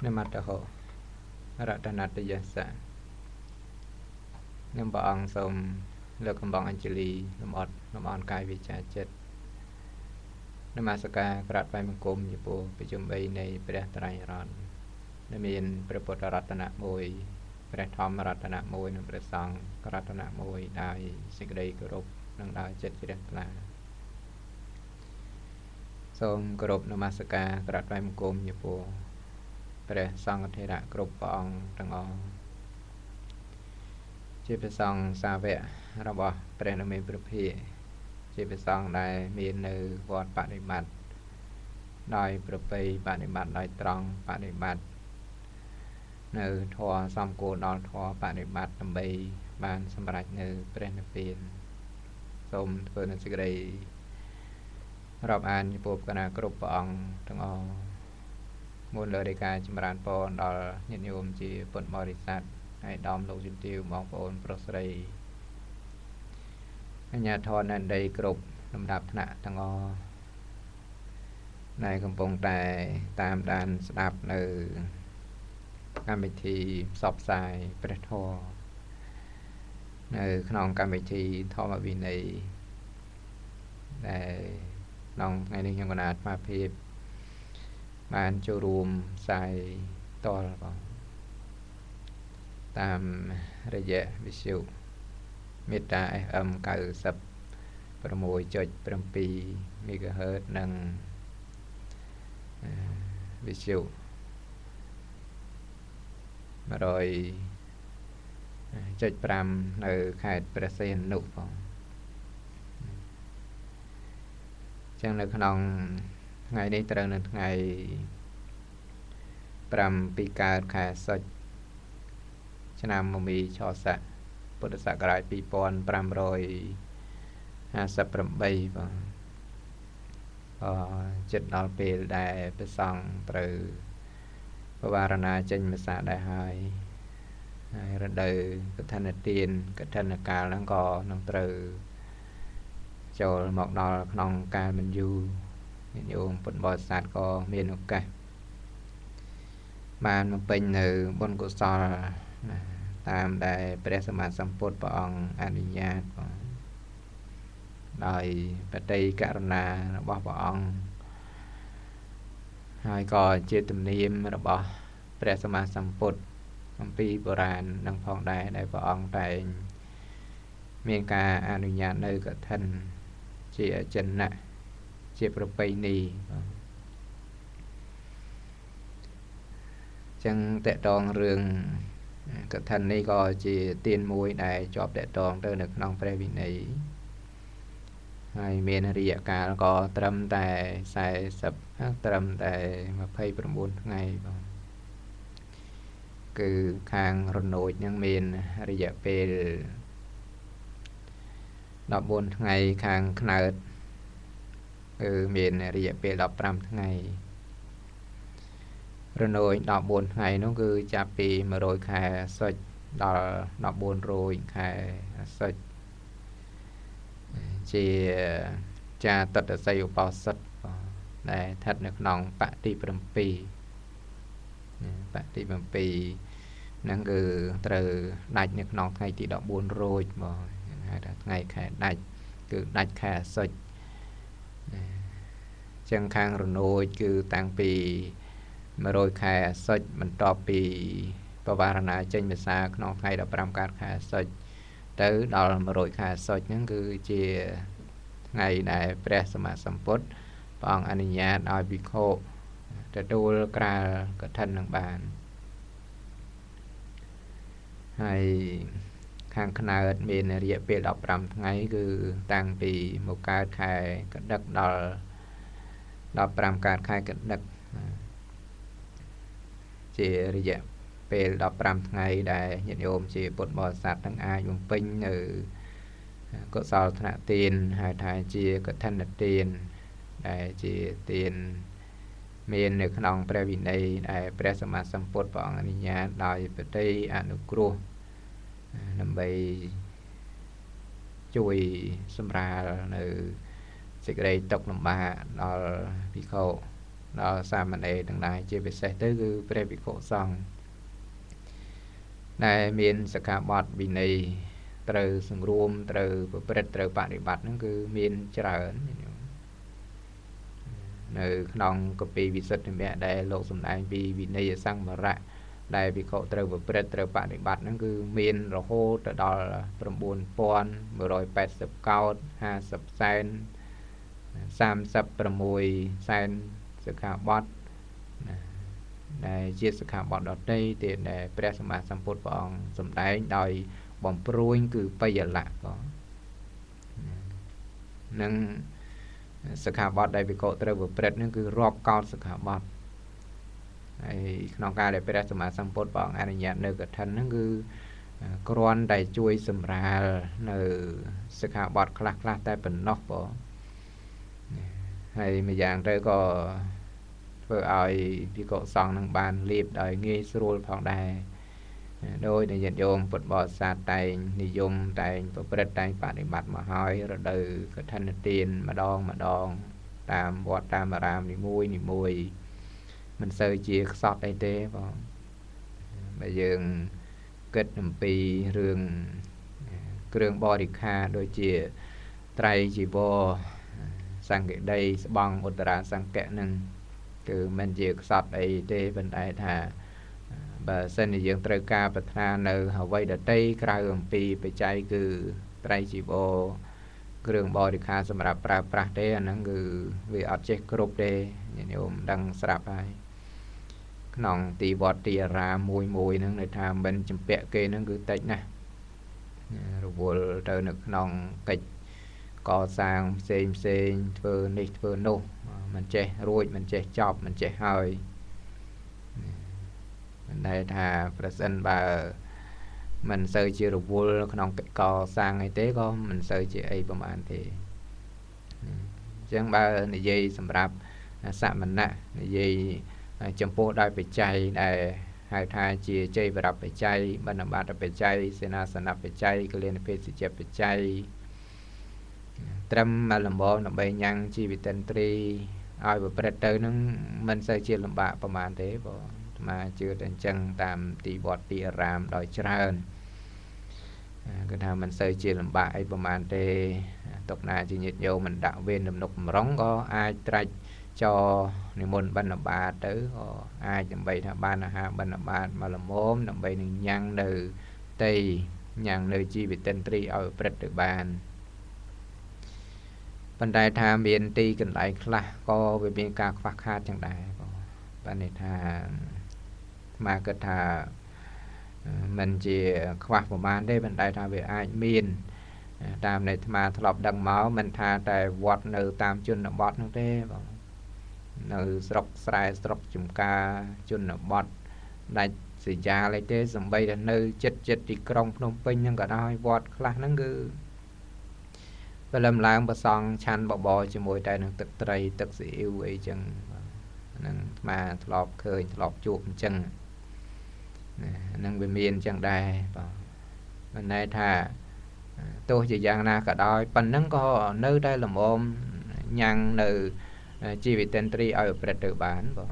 นมัตตโหรัตนัตยสะนำบองสมเลือกคำบองอัญชลีนำอดนำออนกายวิจาเจ็ดนมาสกากรัดไปมังกรมอยู่ปูไปจุมใบในประไตรรอนนมีนประพุทธรัตนมวยประธรรมรัตนมวยนประสังรัตนมวยได้สิกได้กรบนังได้เจ็ดสิเดปลาทรงกรบนมาสกากรัดไปมังกรมอยู่ปูประสังเทระกรบปองตังอជាព្រះសង្ឃសាវករបស់ព្រះនមេប្រភិជាព្រះសង្ឃដែលមាននៅវត្តបដិបត្តិដោយប្រពៃបដិបត្តិដោយត្រង់បដិបត្តិនៅធម៌សំគោលដល់ធម៌បដិបត្តិដើម្បីបានសម្រេចនៅព្រះនិព្វានសូមធ្វើនូវសេចក្តីរាប់អានចំពោះគណៈគ្រប់ព្រះអង្គទាំងអស់មុនលើដោយការចម្រើនពរដល់ញាតិញោមជាពុទ្ធបរិស័ទហើយដំលោកជំទាវបងប្អូនប្រុសស្រីអញ្ញាធនណែនដីគ្រប់លំដាប់ថ្នាក់ទាំងអស់ដែលកំពុងតែតាមដានស្ដាប់នៅកម្មវិធីផ្សព្វផ្សាយព្រះធម៌នៅក្នុងកម្មវិធីធម្មវិន័យដែលក្នុងថ្ងៃនេះខ្ញុំកណាត់អាភិបបានចូលរួមផ្សាយតលបងតាមរយៈវិទ្យុមេតា FM 96.7 MHz និងវិទ្យុ100.5 នៅខេត្តព្រះសីហនុបងចឹងនៅក្នុងថ្ងៃនេះត្រូវនៅថ្ងៃ7ពីកើតខែសុចឆ្នាំមមីឆស័កពុទ្ធសករាជ2558បងចិត្តដល់ពេលដែលព្រះសង្ឃត្រូវបវារណាចេញម្សាដែរហើយរដូវកឋិនទានកឋិនកាលហ្នឹងក៏នឹងត្រូវចូលមកដល់ក្នុងកាលមិនយូរញាតិញោមពុទ្ធបរិស័ទក៏មានឱកាសបានបំពេញនៅបុណ្យកុសលតាមដែលព្រះសម្មាសម្ពុទ្ធព្រះអង្គអនុញ្ញាតដោយបតីករណារបស់ព្រះអង្គហើយក៏ជាទំនៀមរបស់ព្រះសម្មាសម្ពុទ្ធអំពីបុរាណនឹងផងដែរដែលព្រះអង្គតែងមានការអនុញ្ញាតនៅកឋិនជាអចិន្នៈជាប្រពៃណីចឹងតកតងរឿងកឋិននេះក៏ជាទានមួយដែលជាប់តកតងទៅនៅក្នុងព្រះវិន័យហើយមានរយៈកាលក៏ត្រឹមតែ40ត្រឹមតែ29ថ្ងៃបងគឺខាងរនោចនឹងមានរយៈពេល14ថ្ងៃខាងខ្នើតគឺមានរយៈពេល15ថ្ងៃរនោច14ថ្ងៃនោះគឺចាប់ពី100ខែសុចដល់14រោចខែសុចជាចាតតសីឧបោសថដែលស្ថិតនៅក្នុងបតិ7ហ្នឹងគឺត្រូវដាច់នៅក្នុងថ្ងៃទី14រោចបងហៅថាថ្ងៃខែដាច់គឺដាច់ខែសុចចឹងខាងរនោចគឺតាំងពី100ខែសុចបន្ទាប់ពីបវារណាចេញភាសាក្នុងថ្ងៃ15កើតខែសុចទៅដល់100ខែសុចហ្នឹងគឺជាថ្ងៃដែលព្រះសម្មាសម្ពុទ្ធព្រះអង្គអនុញ្ញាតឲ្យភិក្ខុទទួលក្រាលកឋិននឹងបានហើយខាងខ្នើតមានរយៈពេល15ថ្ងៃគឺតាំងពីមកកើតខែកដឹកដល់15កើតខែកដឹកជារយៈពេល15ថ្ងៃដែលញាតិញោមជាពុទ្ធបរិស័ទទាំងអាចបំពេញនៅកុសលធនទានហៅថាជាកឋិនទានដែលជាទានមាននៅក្នុងព្រះវិន័យដែលព្រះសម្មាសម្ពុទ្ធព្រះអង្គអនុញ្ញាតដោយបតីអនុគ្រោះដើម្បីជួយសម្រាលនៅសេចក្តីទុក្ខលំបាកដល់ភិក្ខុ ដល់សាមណេរទាំងឡាយជាពិសេសទៅគឺព្រះភិក្ខុសង្ឃដែលមានសិក្ខាបទវិន័យត្រូវសង្រួមត្រូវប្រព្រឹត្តត្រូវបដិបត្តិហ្នឹងគឺមានច្រើននៅក្នុងកពីវិសុទ្ធិមគ្គដែលលោកសម្ដែងពីវិន័យសង្វរៈដែលភិក្ខុត្រូវប្រព្រឹត្តត្រូវបដិបត្តិហ្នឹងគឺមានរហូតទៅដល់9180កោដ50សែន36សែនសិក្ខាបទដែលជាសិក្ខាបទដទៃទៀតដែលព្រះសម្មាសម្ពុទ្ធព្រះអង្គសម្ដែងដោយបំព្រួយគឺបយលៈក៏នឹងសិក្ខាបទដែលភិក្ខុត្រូវប្រព្រឹត្តហ្នឹងគឺរាប់កោដសិក្ខាបទហើយក្នុងការដែលព្រះសម្មាសម្ពុទ្ធព្រះអង្គអនុញ្ញាតនៅកឋិនហ្នឹងគឺគ្រាន់តែជួយសម្រាលនៅសិក្ខាបទខ្លះៗតែប៉ុណ្ណោះបងហើយម្យ៉ាងទៅក៏ធ្វើឲ្យភិក្ខុសង្ឃនឹងបានលៀបដោយងាយស្រួលផងដែរដោយដែលញាតិញោមពុទ្ធបរិស័ទតែងនិយមតែងប្រព្រឹត្តតែងបដិបត្តិមកហើយរដូវកឋិនទានម្ដងតាមវត្តតាមអារាមនីមួយមិនសូវជាខ្សត់អីទេបងបើយើងគិតអំពីរឿងគ្រឿងបរិក្ខារដូចជាត្រៃជីវរសង្កេដីស្បង់ឧត្តរាសង្កៈនឹងគឺមិនជាខ្សត់អីទេប៉ុន្តែថាបើសិនជាយើងត្រូវការប្រាថ្នានៅអ្វីដតីក្រៅអំពីបច្ច័យគឺត្រៃជីវរគ្រឿងបរិក្ខារសម្រាប់ប្រើប្រាស់ទេអាហ្នឹងគឺវាអត់ចេះគ្រប់ទេញាតិញោមដឹងស្រាប់ហើយក្នុងទីវត្តទីអារាមមួយហ្នឹងន័យថាមិនចម្ពាក់គេហ្នឹងគឺតិចណាស់រវល់ទៅនៅក្នុងកិច្ចកសាងផ្សេងធ្វើនេះធ្វើនោះមិនចេះរួចមិនចេះចប់មិនចេះហើយមិនដែលថាប្រសិនបើមិនសូវជារវល់ក្នុងកិច្ចកសាងអីទេក៏មិនសូវជាអីប្រហែលទេអញ្ចឹងបើនិយាយសម្រាប់សមណៈនិយាយចំពោះដោយបច្ច័យដែលហៅថាជាជ័យបរិបច្ច័យបណ្ឌបាតបច្ច័យសេនាសនបច្ច័យកលិនភេសជ្ជបច្ច័យត្រឹមមកលំបងដើម្បីញ៉ាំងជីវិតិន្ទ្រីឲ្យប្រព្រឹត្តទៅនឹងមិនសូវជាលំបាកប្រហែលទេបងអាត្មាជឿតែអញ្ចឹងតាមទីវត្តទីអារាមដោយច្រើនគឺថាមិនសូវជាលំបាកអីប្រហែលទេទុកណាជាញាតិញោមមិនដាក់វេនដំណុកបំរុងក៏អាចត្រាច់ចនិមន្តបណ្ឌបាតទៅក៏អាចដើម្បីថាបានអាហារបណ្ឌបាតមកល្មមដើម្បីនឹងញ៉ាំងនៅទីញ៉ាំងនៅជីវិតិន្ទ្រីឲ្យប្រព្រឹត្តទៅបានប៉ុន្តែថាមានទីកន្លែងខ្លះក៏វាមានការខ្វះខាតចឹងដែរបងបានន័យថាមកគិតថាមិនជាខ្វះប្រមាណទេប៉ុន្តែថាវាអាចមានតាមនៃអាត្មាធ្លាប់ដឹងមកមិនថាតែវត្តនៅតាមជនបទនោះទេបងនៅស្រុកស្រែស្រុកចំការជនបទដាច់សញ្ញាអីទេសំបីតែនៅចិត្តទីក្រុងភ្នំពេញហ្នឹងក៏ដោយវត្តខ្លះហ្នឹងគឺព្រលឹមឡើងប្រសងឆាន់បបរជាមួយតែនឹងទឹកត្រីទឹកស៊ីអ៊ីវអីចឹងហ្នឹងអាធ្លាប់ឃើញធ្លាប់ជួបអញ្ចឹងហ្នឹងវាមានអញ្ចឹងដែរបងមិនន័យថាទោះជាយ៉ាងណាក៏ដោយប៉ុណ្ណឹងក៏នៅតែល្មមញ៉ាំងនៅជីវិតិន្ទ្រីឲ្យប្រព្រឹត្តទៅបានបង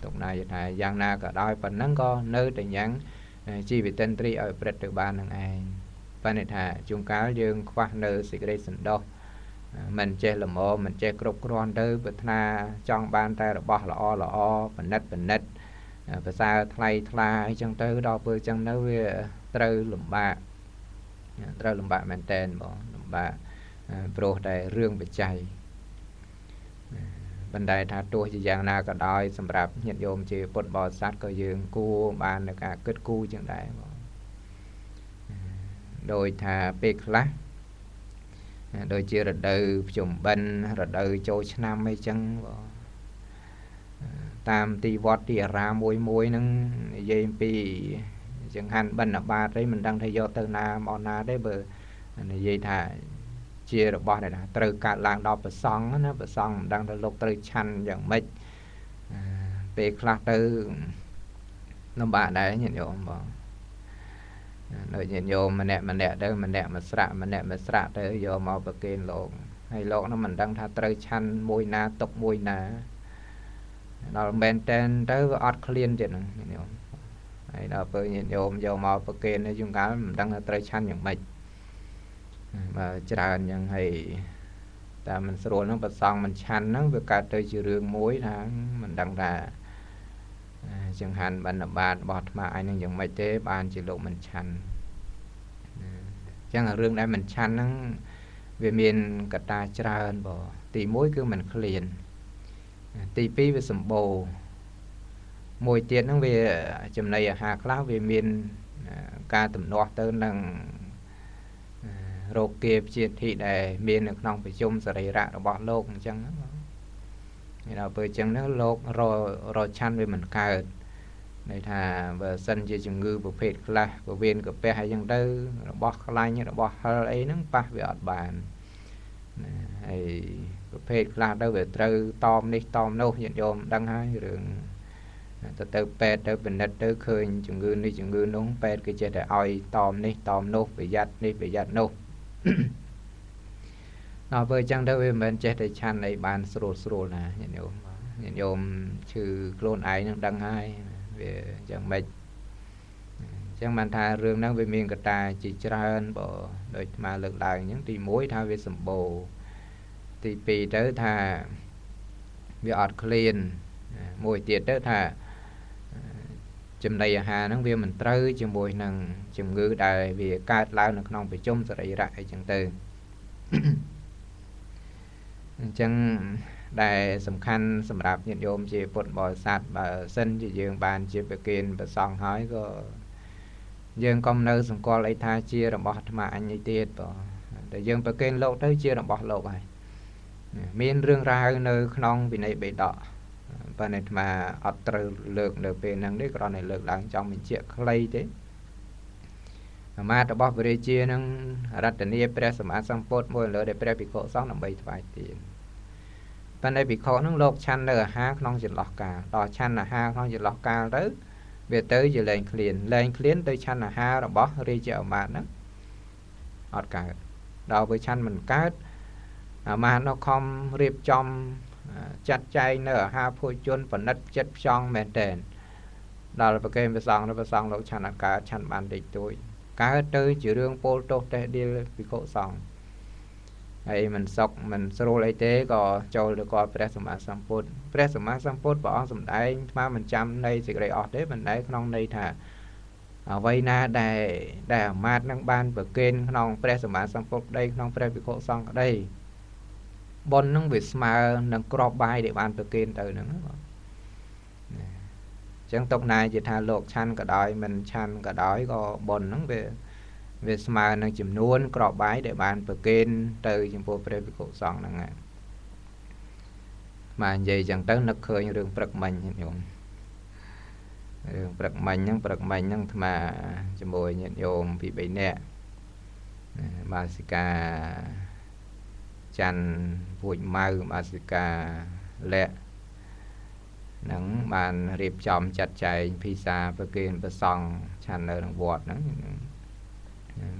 ទុកណាយថាយ៉ាងណាក៏ដោយប៉ុណ្ណឹងក៏នៅតែញ៉ាំងជីវិតិន្ទ្រីឲ្យប្រព្រឹត្តទៅបាននឹងឯងប៉ុន្តែថាជួនកាលយើងខ្វះនៅសេចក្តីសន្តោសមិនចេះល្មមមិនចេះគ្រប់គ្រាន់ទៅប្រាថ្នាចង់បានតែរបស់ល្អប៉និតភាសាថ្លៃថ្លាអីចឹងទៅដល់ពេលចឹងនៅវាត្រូវលំបាកមែនតែនបងលំបាកព្រោះតែរឿងបច្ច័យបណ្ដៃថាទោះជាយ៉ាងណាក៏ដោយសម្រាប់ញាតិញោមជាពុទ្ធបរិស័ទក៏យើងគួរបាននៅការគិតគូរចឹងដែរបងដោយថាពេលខ្លះដូចជារដូវភ្ជុំបិណ្ឌរដូវចូលឆ្នាំអីចឹងបងតាមទីវត្តទីអារាមមួយហ្នឹងនិយាយអំពីចង្ហាន់បិណ្ឌបាតអីមិនដឹងថាយកទៅណាមកណាទេបើនិយាយថាជារបស់ដែលត្រូវកាត់ឡើងដល់ប្រសង់ណាប្រសង់មិនដឹងថាលោកត្រូវឆាន់យ៉ាងម៉េចពេលខ្លះទៅលំបាកដែរញាតិញោមបងដូចញាតិញោមម្នាក់ទៅម្នាក់មកស្រាក់ទៅយកមកប្រគេនលោកហើយលោកនោះមិនដឹងថាត្រូវឆាន់មួយណាទុកមួយណា ដល់មែនតែនទៅវាអត់ឃ្លានទៀតហ្នឹងញាតិញោមហើយដល់ពេលញាតិញោមយកមកប្រគេននេះជួនកាលមិនដឹងថាត្រូវឆាន់យ៉ាងម៉េចបើច្រើនយ៉ាងហើយតែមិនស្រួលហ្នឹងប្រសងមិនឆាន់ហ្នឹងវាកើតទៅជារឿងមួយថាមិនដឹងថាចង្ហាន់បណ្ឌបាតរបស់អាត្មាអញហ្នឹងយ៉ាងម៉េចទេបានជាលោកមិនឆាន់អញ្ចឹងរឿងដែលមិនឆាន់ហ្នឹងវាមានកត្តាច្រើនបងទី1គឺមិនឃ្លានទី2វាសម្បូរមួយទៀតហ្នឹងវាចំណីអាហារខ្លះវាមានការទំនាស់ទៅនឹងរោគគាព្យាធិដែលមាននៅក្នុងប្រជុំសរីរៈរបស់លោកអញ្ចឹងហ្នឹងដល់ពេលអញ្ចឹងហ្នឹងលោករឆាន់វាមិនកើតន័យថាបើសិនជាជំងឺប្រភេទខ្លះពោះវៀនកាពះអីចឹងទៅរបស់ខ្លាញ់របស់ហិលអីហ្នឹងប៉ះវាអត់បានហើយប្រភេទខ្លះទៅវាត្រូវតមនេះតមនោះញាតិញោមដឹងហើយរឿងទៅពេទ្យទៅពិនិត្យទៅឃើញជំងឺនេះជំងឺនោះពេទ្យគេចេះតែឲ្យតមនេះតមនោះប្រយ័ត្ននេះប្រយ័ត្ននោះដល់ពេលអញ្ចឹងទៅវាមិនមែនចេះតែឆាន់អីបានស្រួលណាញាតិញោមឈឺខ្លួនឯងនឹងដឹងហើយវាអញ្ចឹងមិនអញ្ចឹងបានថារឿងហ្នឹងវាមានកត្តាជាច្រើនបើដូចអាត្មាលើកឡើងអញ្ចឹងទី1ថាវាសម្បូរទី2ទៅថាវាអត់ឃ្លានមួយទៀតទៅថាចំណីអាហារហ្នឹងវាមិនត្រូវជាមួយនឹងជំងឺដែលវាកើតឡើងនៅក្នុងប្រជុំសរីរៈអីចឹងទៅអញ្ចឹងដែលសំខាន់សម្រាប់ញាតិញោមជាពុទ្ធបរិស័ទបើសិនជាយើងបានជាប្រគេនប្រសង់ហើយក៏យើងកុំនៅសង្កល់អីថាជារបស់អាត្មាអញនេះទៀតបងតែយើងប្រគេនលោកទៅជារបស់លោកហើយមានរឿងរ៉ាវនៅក្នុងវិន័យបេដកប៉ុន្តែអាត្មាអត់ត្រូវលើកនៅពេលហ្នឹងទេគ្រាន់តែលើកឡើងចង់បញ្ជាក់ខ្លីទេអាមាត្យរបស់ព្រះរាជានឹងរតនាព្រះសម្មាសម្ពុទ្ធមួយលើដែលព្រះភិក្ខុសង្ឃដើម្បីថ្វាយទានប៉ុន្តែភិក្ខុហ្នឹងលោកឆាន់នៅអាហារក្នុងចន្លោះកាលដល់ឆាន់អាហារក្នុងចន្លោះកាលទៅវាទៅជាលែងឃ្លានទៅឆាន់អាហាររបស់រាជាអាមាត្យហ្នឹងអត់កើតដល់ពេលឆាន់មិនកើតអាមាត្យនោះខំរៀបចំចាត់ចែងនៅអាហារភោជនបណិតចិត្តផ្ចង់មែនតែនដល់ប្រគេនព្រះសង្ឃលោកឆាន់អត់កើតឆាន់បានតិចតួចកើតទៅជារឿងពោលទោសតេះដៀលភិក្ខុសង្ឃហើយមិនសុខមិនស្រួលអីទេក៏ចូលទៅគាត់ព្រះសម្មាសម្ពុទ្ធព្រះអង្គសម្ដែងស្មាមិនចាំនៃសេចក្តីអស់ទេមិនដែលក្នុងន័យថាអ្វីណាដែលអាមាត្យនឹងបានប្រគេនក្នុងព្រះសម្មាសម្ពុទ្ធក្តីក្នុងព្រះភិក្ខុសង្ឃក្តីបុណ្យនឹងវាស្មើនឹងក្របបាយដែលបានប្រគេនទៅហ្នឹងបងអញ្ចឹងទុកណាជាថាលោកឆាន់ក៏ដោយមិនឆាន់ក៏ដោយក៏បុណ្យហ្នឹងវាស្មើនឹងចំនួនក្របបាយដែលបានប្រគេនទៅចំពោះព្រះភិក្ខុសង្ឃហ្នឹងហើយមកនិយាយអញ្ចឹងទៅនឹកឃើញរឿងព្រឹកមិញញោមរឿងព្រឹកមិញហ្នឹងអាត្មាជាមួយញាតិញោមពី3នាក់បាសិកាច័ន្ទពួយម៉ៅបាសិកាលក្ខហ្នឹងបានរៀបចំចាត់ចែងភាសាប្រគេនព្រះសង្ឃឆាន់នៅក្នុងវត្តហ្នឹង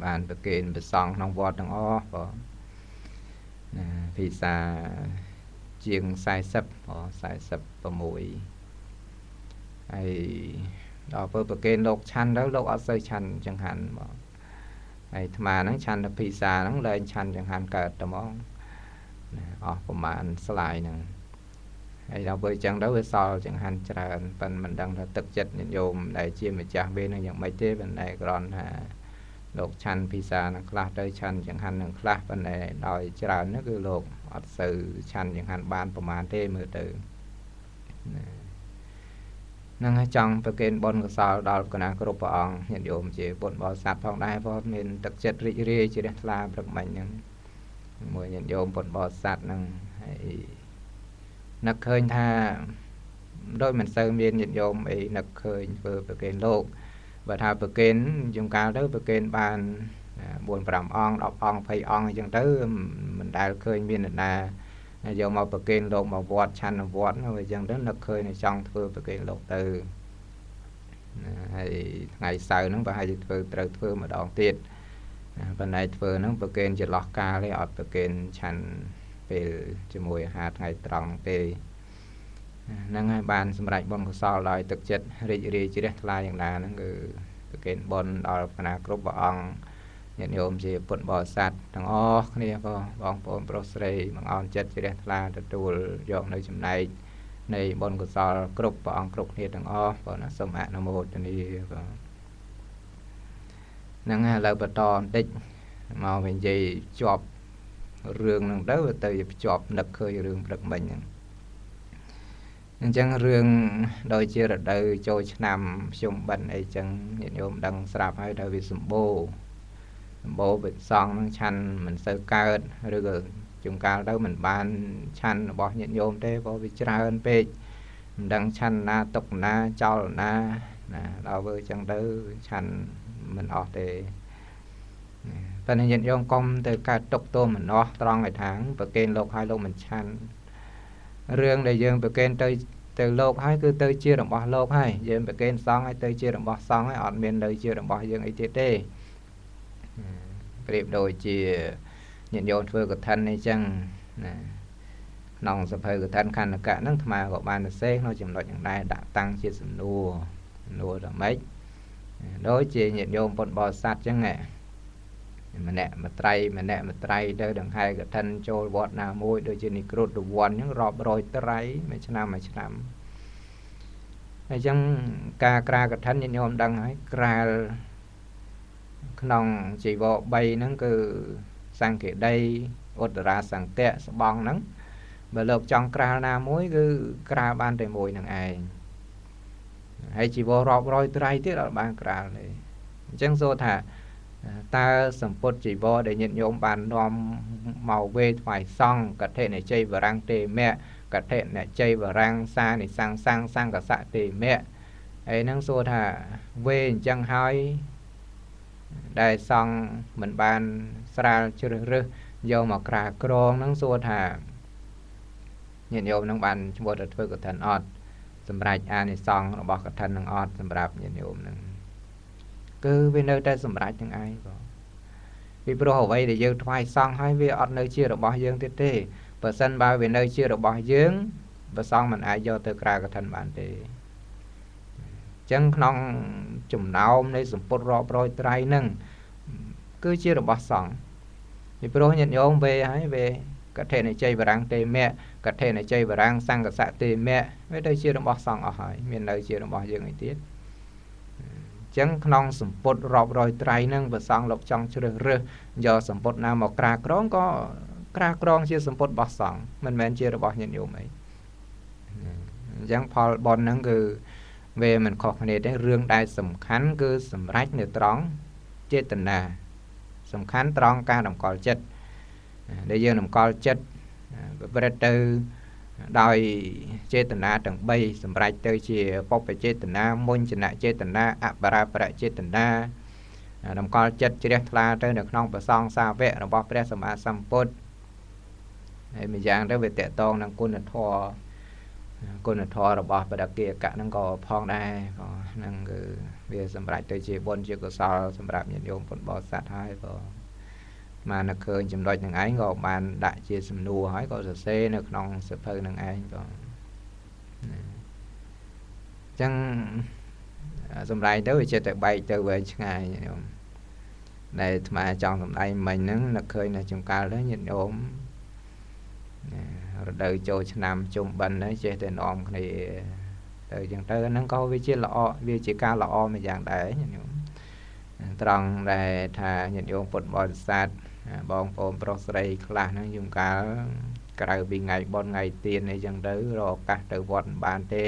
បានប្រគេនព្រះសង្ឃក្នុងវត្តទាំងអស់បងភាសាជាង46ហើយដល់ពេលប្រគេនលោកឆាន់ទៅលោកអត់សូវឆាន់ចង្ហាន់បងហើយអាត្មាហ្នឹងឆាន់តែភាសាហ្នឹងលែងឆាន់ចង្ហាន់កើតតែហ្មងអស់ប្រហែលស្លាយហ្នឹងហើយដល់ពេលអញ្ចឹងទៅវាសល់ចង្ហាន់ច្រើនប៉ុន្តែមិនដឹងថាទឹកចិត្តញាតិញោមដែលជាម្ចាស់វានឹងយ៉ាងម៉េចទេប៉ុន្តែគ្រាន់ថាលោកឆាន់ភាសានឹងខ្លះទៅឆាន់ចង្ហាន់នឹងខ្លះប៉ុន្តែដោយច្រើននោះគឺលោកអត់សូវឆាន់ចង្ហាន់បានប្រហែលទេមើលទៅហ្នឹងហើយចង់ប្រគេនបុណ្យកុសលដល់គណៈគ្រប់ព្រះអង្គញាតិញោមជាពុទ្ធបរិស័ទផងដែរព្រោះមានទឹកចិត្តរីករាយជ្រះថ្លាព្រឹកមិញហ្នឹងមួយញាតិញោមពុទ្ធបរិស័ទហ្នឹងហើយនឹកឃើញថាដូចមិនសូវមានញាតិញោមអីនឹកឃើញធ្វើប្រគេនលោកបើថាប្រគេនជួនកាលទៅប្រគេនបាន4-5 អង្គ10អង្គ20អង្គអញ្ចឹងទៅមិនដែលឃើញមានអ្នកណាយកមកប្រគេនលោកមកវត្តឆាន់នៅវត្តអញ្ចឹងទៅនឹកឃើញចង់ធ្វើប្រគេនលោកទៅហើយថ្ងៃសៅរ៍ហ្នឹងប្រហែលជាត្រូវធ្វើម្ដងទៀតប៉ុន្តែធ្វើហ្នឹងប្រគេនចន្លោះកាលទេអត់ប្រគេនឆាន់ពេលជាមួយអាហារថ្ងៃត្រង់ទេ năng hai bàn sầm rạch bồn của sao lại thực chất rì chỉ để thayอย่างlà nóคือประเคนบนดอลคณะกรุ๊ปบองញាតិញោមជាពុទ្ធបរិស័ទទាំងអស់គ្នាក៏បងប្អូនប្រុសស្រីមកអន់ចិត្តជ្រះថ្លាទទួលយកនៅចំណែកនៃបុណ្យកុសលគ្រប់ព្រះអង្គគ្រប់គ្នាទាំងអស់បងណាសូមអនុមោទនាបងហ្នឹងហើយឥឡូវបន្តបន្តិចមកវិញនិយាយជាប់រឿងហ្នឹងទៅជាប់នឹកឃើញរឿងព្រឹកមិញហ្នឹងអញ្ចឹងរឿងដូចជារដូវចូលឆ្នាំភ្ជុំបិណ្ឌអីចឹងញាតិញោមដឹងស្រាប់ហើយថាវាសម្បូរវិសងនឹងឆាន់មិនសូវកើតឬក៏ជួនកាលទៅមិនបានឆាន់របស់ញាតិញោមទេព្រោះវាច្រើនពេកមិនដឹងឆាន់ណាទុកណាចោលណាដល់ធ្វើចឹងទៅឆាន់មិនអស់ទេតែញាតិញោមកុំទៅកើតទុកទោមមិនអស់ត្រង់ឲ្យថាប្រកេនលោកឲ្យលោកមិនឆាន់រឿងដែលយើងប្រកេនទៅលោកហើយគឺទៅជារបស់លោកហើយយើងប្រកេនសង្ឃឲ្យទៅជារបស់សង្ឃហើយអត់មាននៅជារបស់យើងអីទៀតទេប្រៀបដូចជាញាតិញោមធ្វើកឋិនអីចឹងណាក្នុងសភៅកឋិនខណ្ឌកៈហ្នឹងអាត្មាក៏បានសរសេរក្នុងចំណុចយ៉ាងដែរដាក់តាំងជាសំណួរដល់ម៉េចដូចជាញាតិញោមពុទ្ធបរិស័ទចឹងម្នាក់មត្រីទៅដង្ហែកឋិនចូលវត្តណាមួយដូចជានិក្រូតរវ័នចឹងរាប់រយត្រីមួយឆ្នាំហើយចឹងការក្រាលកឋិនញាតិញោមដឹងហើយក្រាលក្នុងជីវរ3ហ្នឹងគឺសង្កេដីឧត្តរាសង្កៈស្បង់ហ្នឹងបើលោកចង់ក្រាលណាមួយគឺក្រាលបានតែមួយនឹងឯងហើយជីវររាប់រយត្រីទៀតអត់បានក្រាលទេអញ្ចឹងសូថាតើសម្ពុតជីវរដែលញាតិញោមបាននាំមកវេថ្វាយសង្ឃកឋិនជ័យវរាំងទេមៈកឋិនជ័យវរាំងសានិសង្សង្កសៈទេមៈហើយហ្នឹងសួរថាវេអញ្ចឹងហើយដែលសង្ឃមិនបានស្រាលជ្រើសរើសយកមកក្រាលក្រងហ្នឹងសួរថាញាតិញោមនឹងបានឈ្មោះទៅធ្វើកឋិនអត់សម្រាប់អានិសង្ឃរបស់កឋិននឹងអត់សម្រាប់ញាតិញោមនឹងគឺវានៅតែសម្រាប់ទាំងឯងបងពីព្រោះអ្វីដែលយើងថ្វាយសង្ឃហើយវាអត់នៅជារបស់យើងទៀតទេបើសិនបើវានៅជារបស់យើងព្រះសង្ឃមិនអាចយកទៅក្រាលកឋិនបានទេចឹងក្នុងចំណោមនៃសម្ពុតរាប់រយត្រីហ្នឹងគឺជារបស់សង្ឃពីព្រោះញាតិញោមវេហើយវេកឋិនជ័យវរាំងទេមៈកឋិនជ័យវរាំងសង្កសៈទេមៈវាទៅជារបស់សង្ឃអស់ហើយមាននៅជារបស់យើងអីទៀតចឹងក្នុងសម្ពុតរាប់រយត្រីហ្នឹងព្រះសង្ឃលោកចង់ជ្រើសរើសយកសម្ពុតណាមកក្រាលក្រងក៏ក្រាលក្រងជាសម្ពុតរបស់សង្ឃមិនមែនជារបស់ញាតិញោមអីអញ្ចឹងផលបនហ្នឹងគឺវាមិនខុសគ្នាទេរឿងដែលសំខាន់គឺសម្រេចនៅត្រង់ចេតនាសំខាន់ត្រង់ការតម្កល់ចិត្តដែលយើងតម្កល់ចិត្តប្រព្រឹត្តទៅដោយចេតនាទាំង3សម្រេចទៅជាបុព្វចេតនាមុញ្ញនចេតនាអបរាប្រចេតនាតម្កល់ចិត្តជ្រះថ្លាទៅនៅក្នុងប្រសងសាវករបស់ព្រះសម្មាសម្ពុទ្ធហើយម្យ៉ាងទៅវាតកតងនឹងគុណធម៌របស់បដកិយកៈហ្នឹងក៏ផងដែរក៏ហ្នឹងគឺវាសម្រេចទៅជាបុណ្យជាកុសលសម្រាប់ញាតិញោមពុទ្ធបរិស័ទហើយក៏បាននឹកឃើញចំណុចហ្នឹងឯងក៏បានដាក់ជាសំណួរហើយក៏សរសេរនៅក្នុងសៀវភៅហ្នឹងឯងក៏អញ្ចឹងសម្ដែងទៅវាចិត្តតែបែកទៅវែងឆ្ងាយញាតិញោមដែលអាត្មាចង់សម្ដែងមិញហ្នឹងនឹកឃើញនៅចង្កាល់ទៅញាតិញោមរដូវចូលឆ្នាំជុំបិណ្ឌហ្នឹងចេះតែនាំគ្នាទៅអញ្ចឹងទៅហ្នឹងក៏វាជាល្អវាជាការល្អមួយយ៉ាងដែរញាតិញោមត្រង់ដែលថាញាតិញោមពុទ្ធបរិស័ទបងប្អូនប្រុសស្រីខ្លះហ្នឹងយំកាលក្រៅពីថ្ងៃបុណ្យថ្ងៃទានអីចឹងទៅរកឱកាសទៅវត្តមិនបានទេ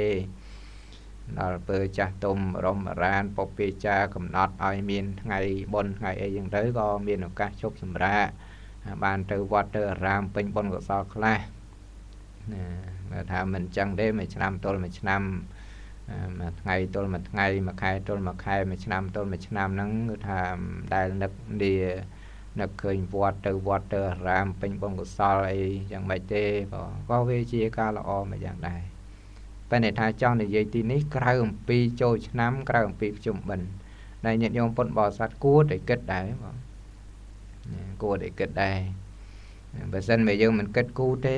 ដល់ពេលចាស់ទុំរំរានពុព្វាចារកំណត់ឲ្យមានថ្ងៃបុណ្យថ្ងៃអីចឹងទៅក៏មានឱកាសជប់សម្រាកបានទៅវត្តទៅអារាមពេញបុណ្យកុសលខ្លះបើថាមិនចឹងទេមួយឆ្នាំទល់មួយឆ្នាំមួយថ្ងៃទល់មួយថ្ងៃមួយខែទល់មួយខែមួយឆ្នាំទល់មួយឆ្នាំហ្នឹងគឺថាដែលនឹកឃើញវត្តទៅអារាមពេញបុណ្យកុសលអីយ៉ាងម៉េចទេក៏វាជាការល្អមួយយ៉ាងដែរតែអ្នកថាចង់និយាយទីនេះក្រៅអំពីចូលឆ្នាំក្រៅអំពីភ្ជុំបិណ្ឌដែលញាតិញោមពុទ្ធបរិស័ទគួរតែគិតដែរបងគួរតែគិតដែរបើសិនបើយើងមិនគិតគូរទេ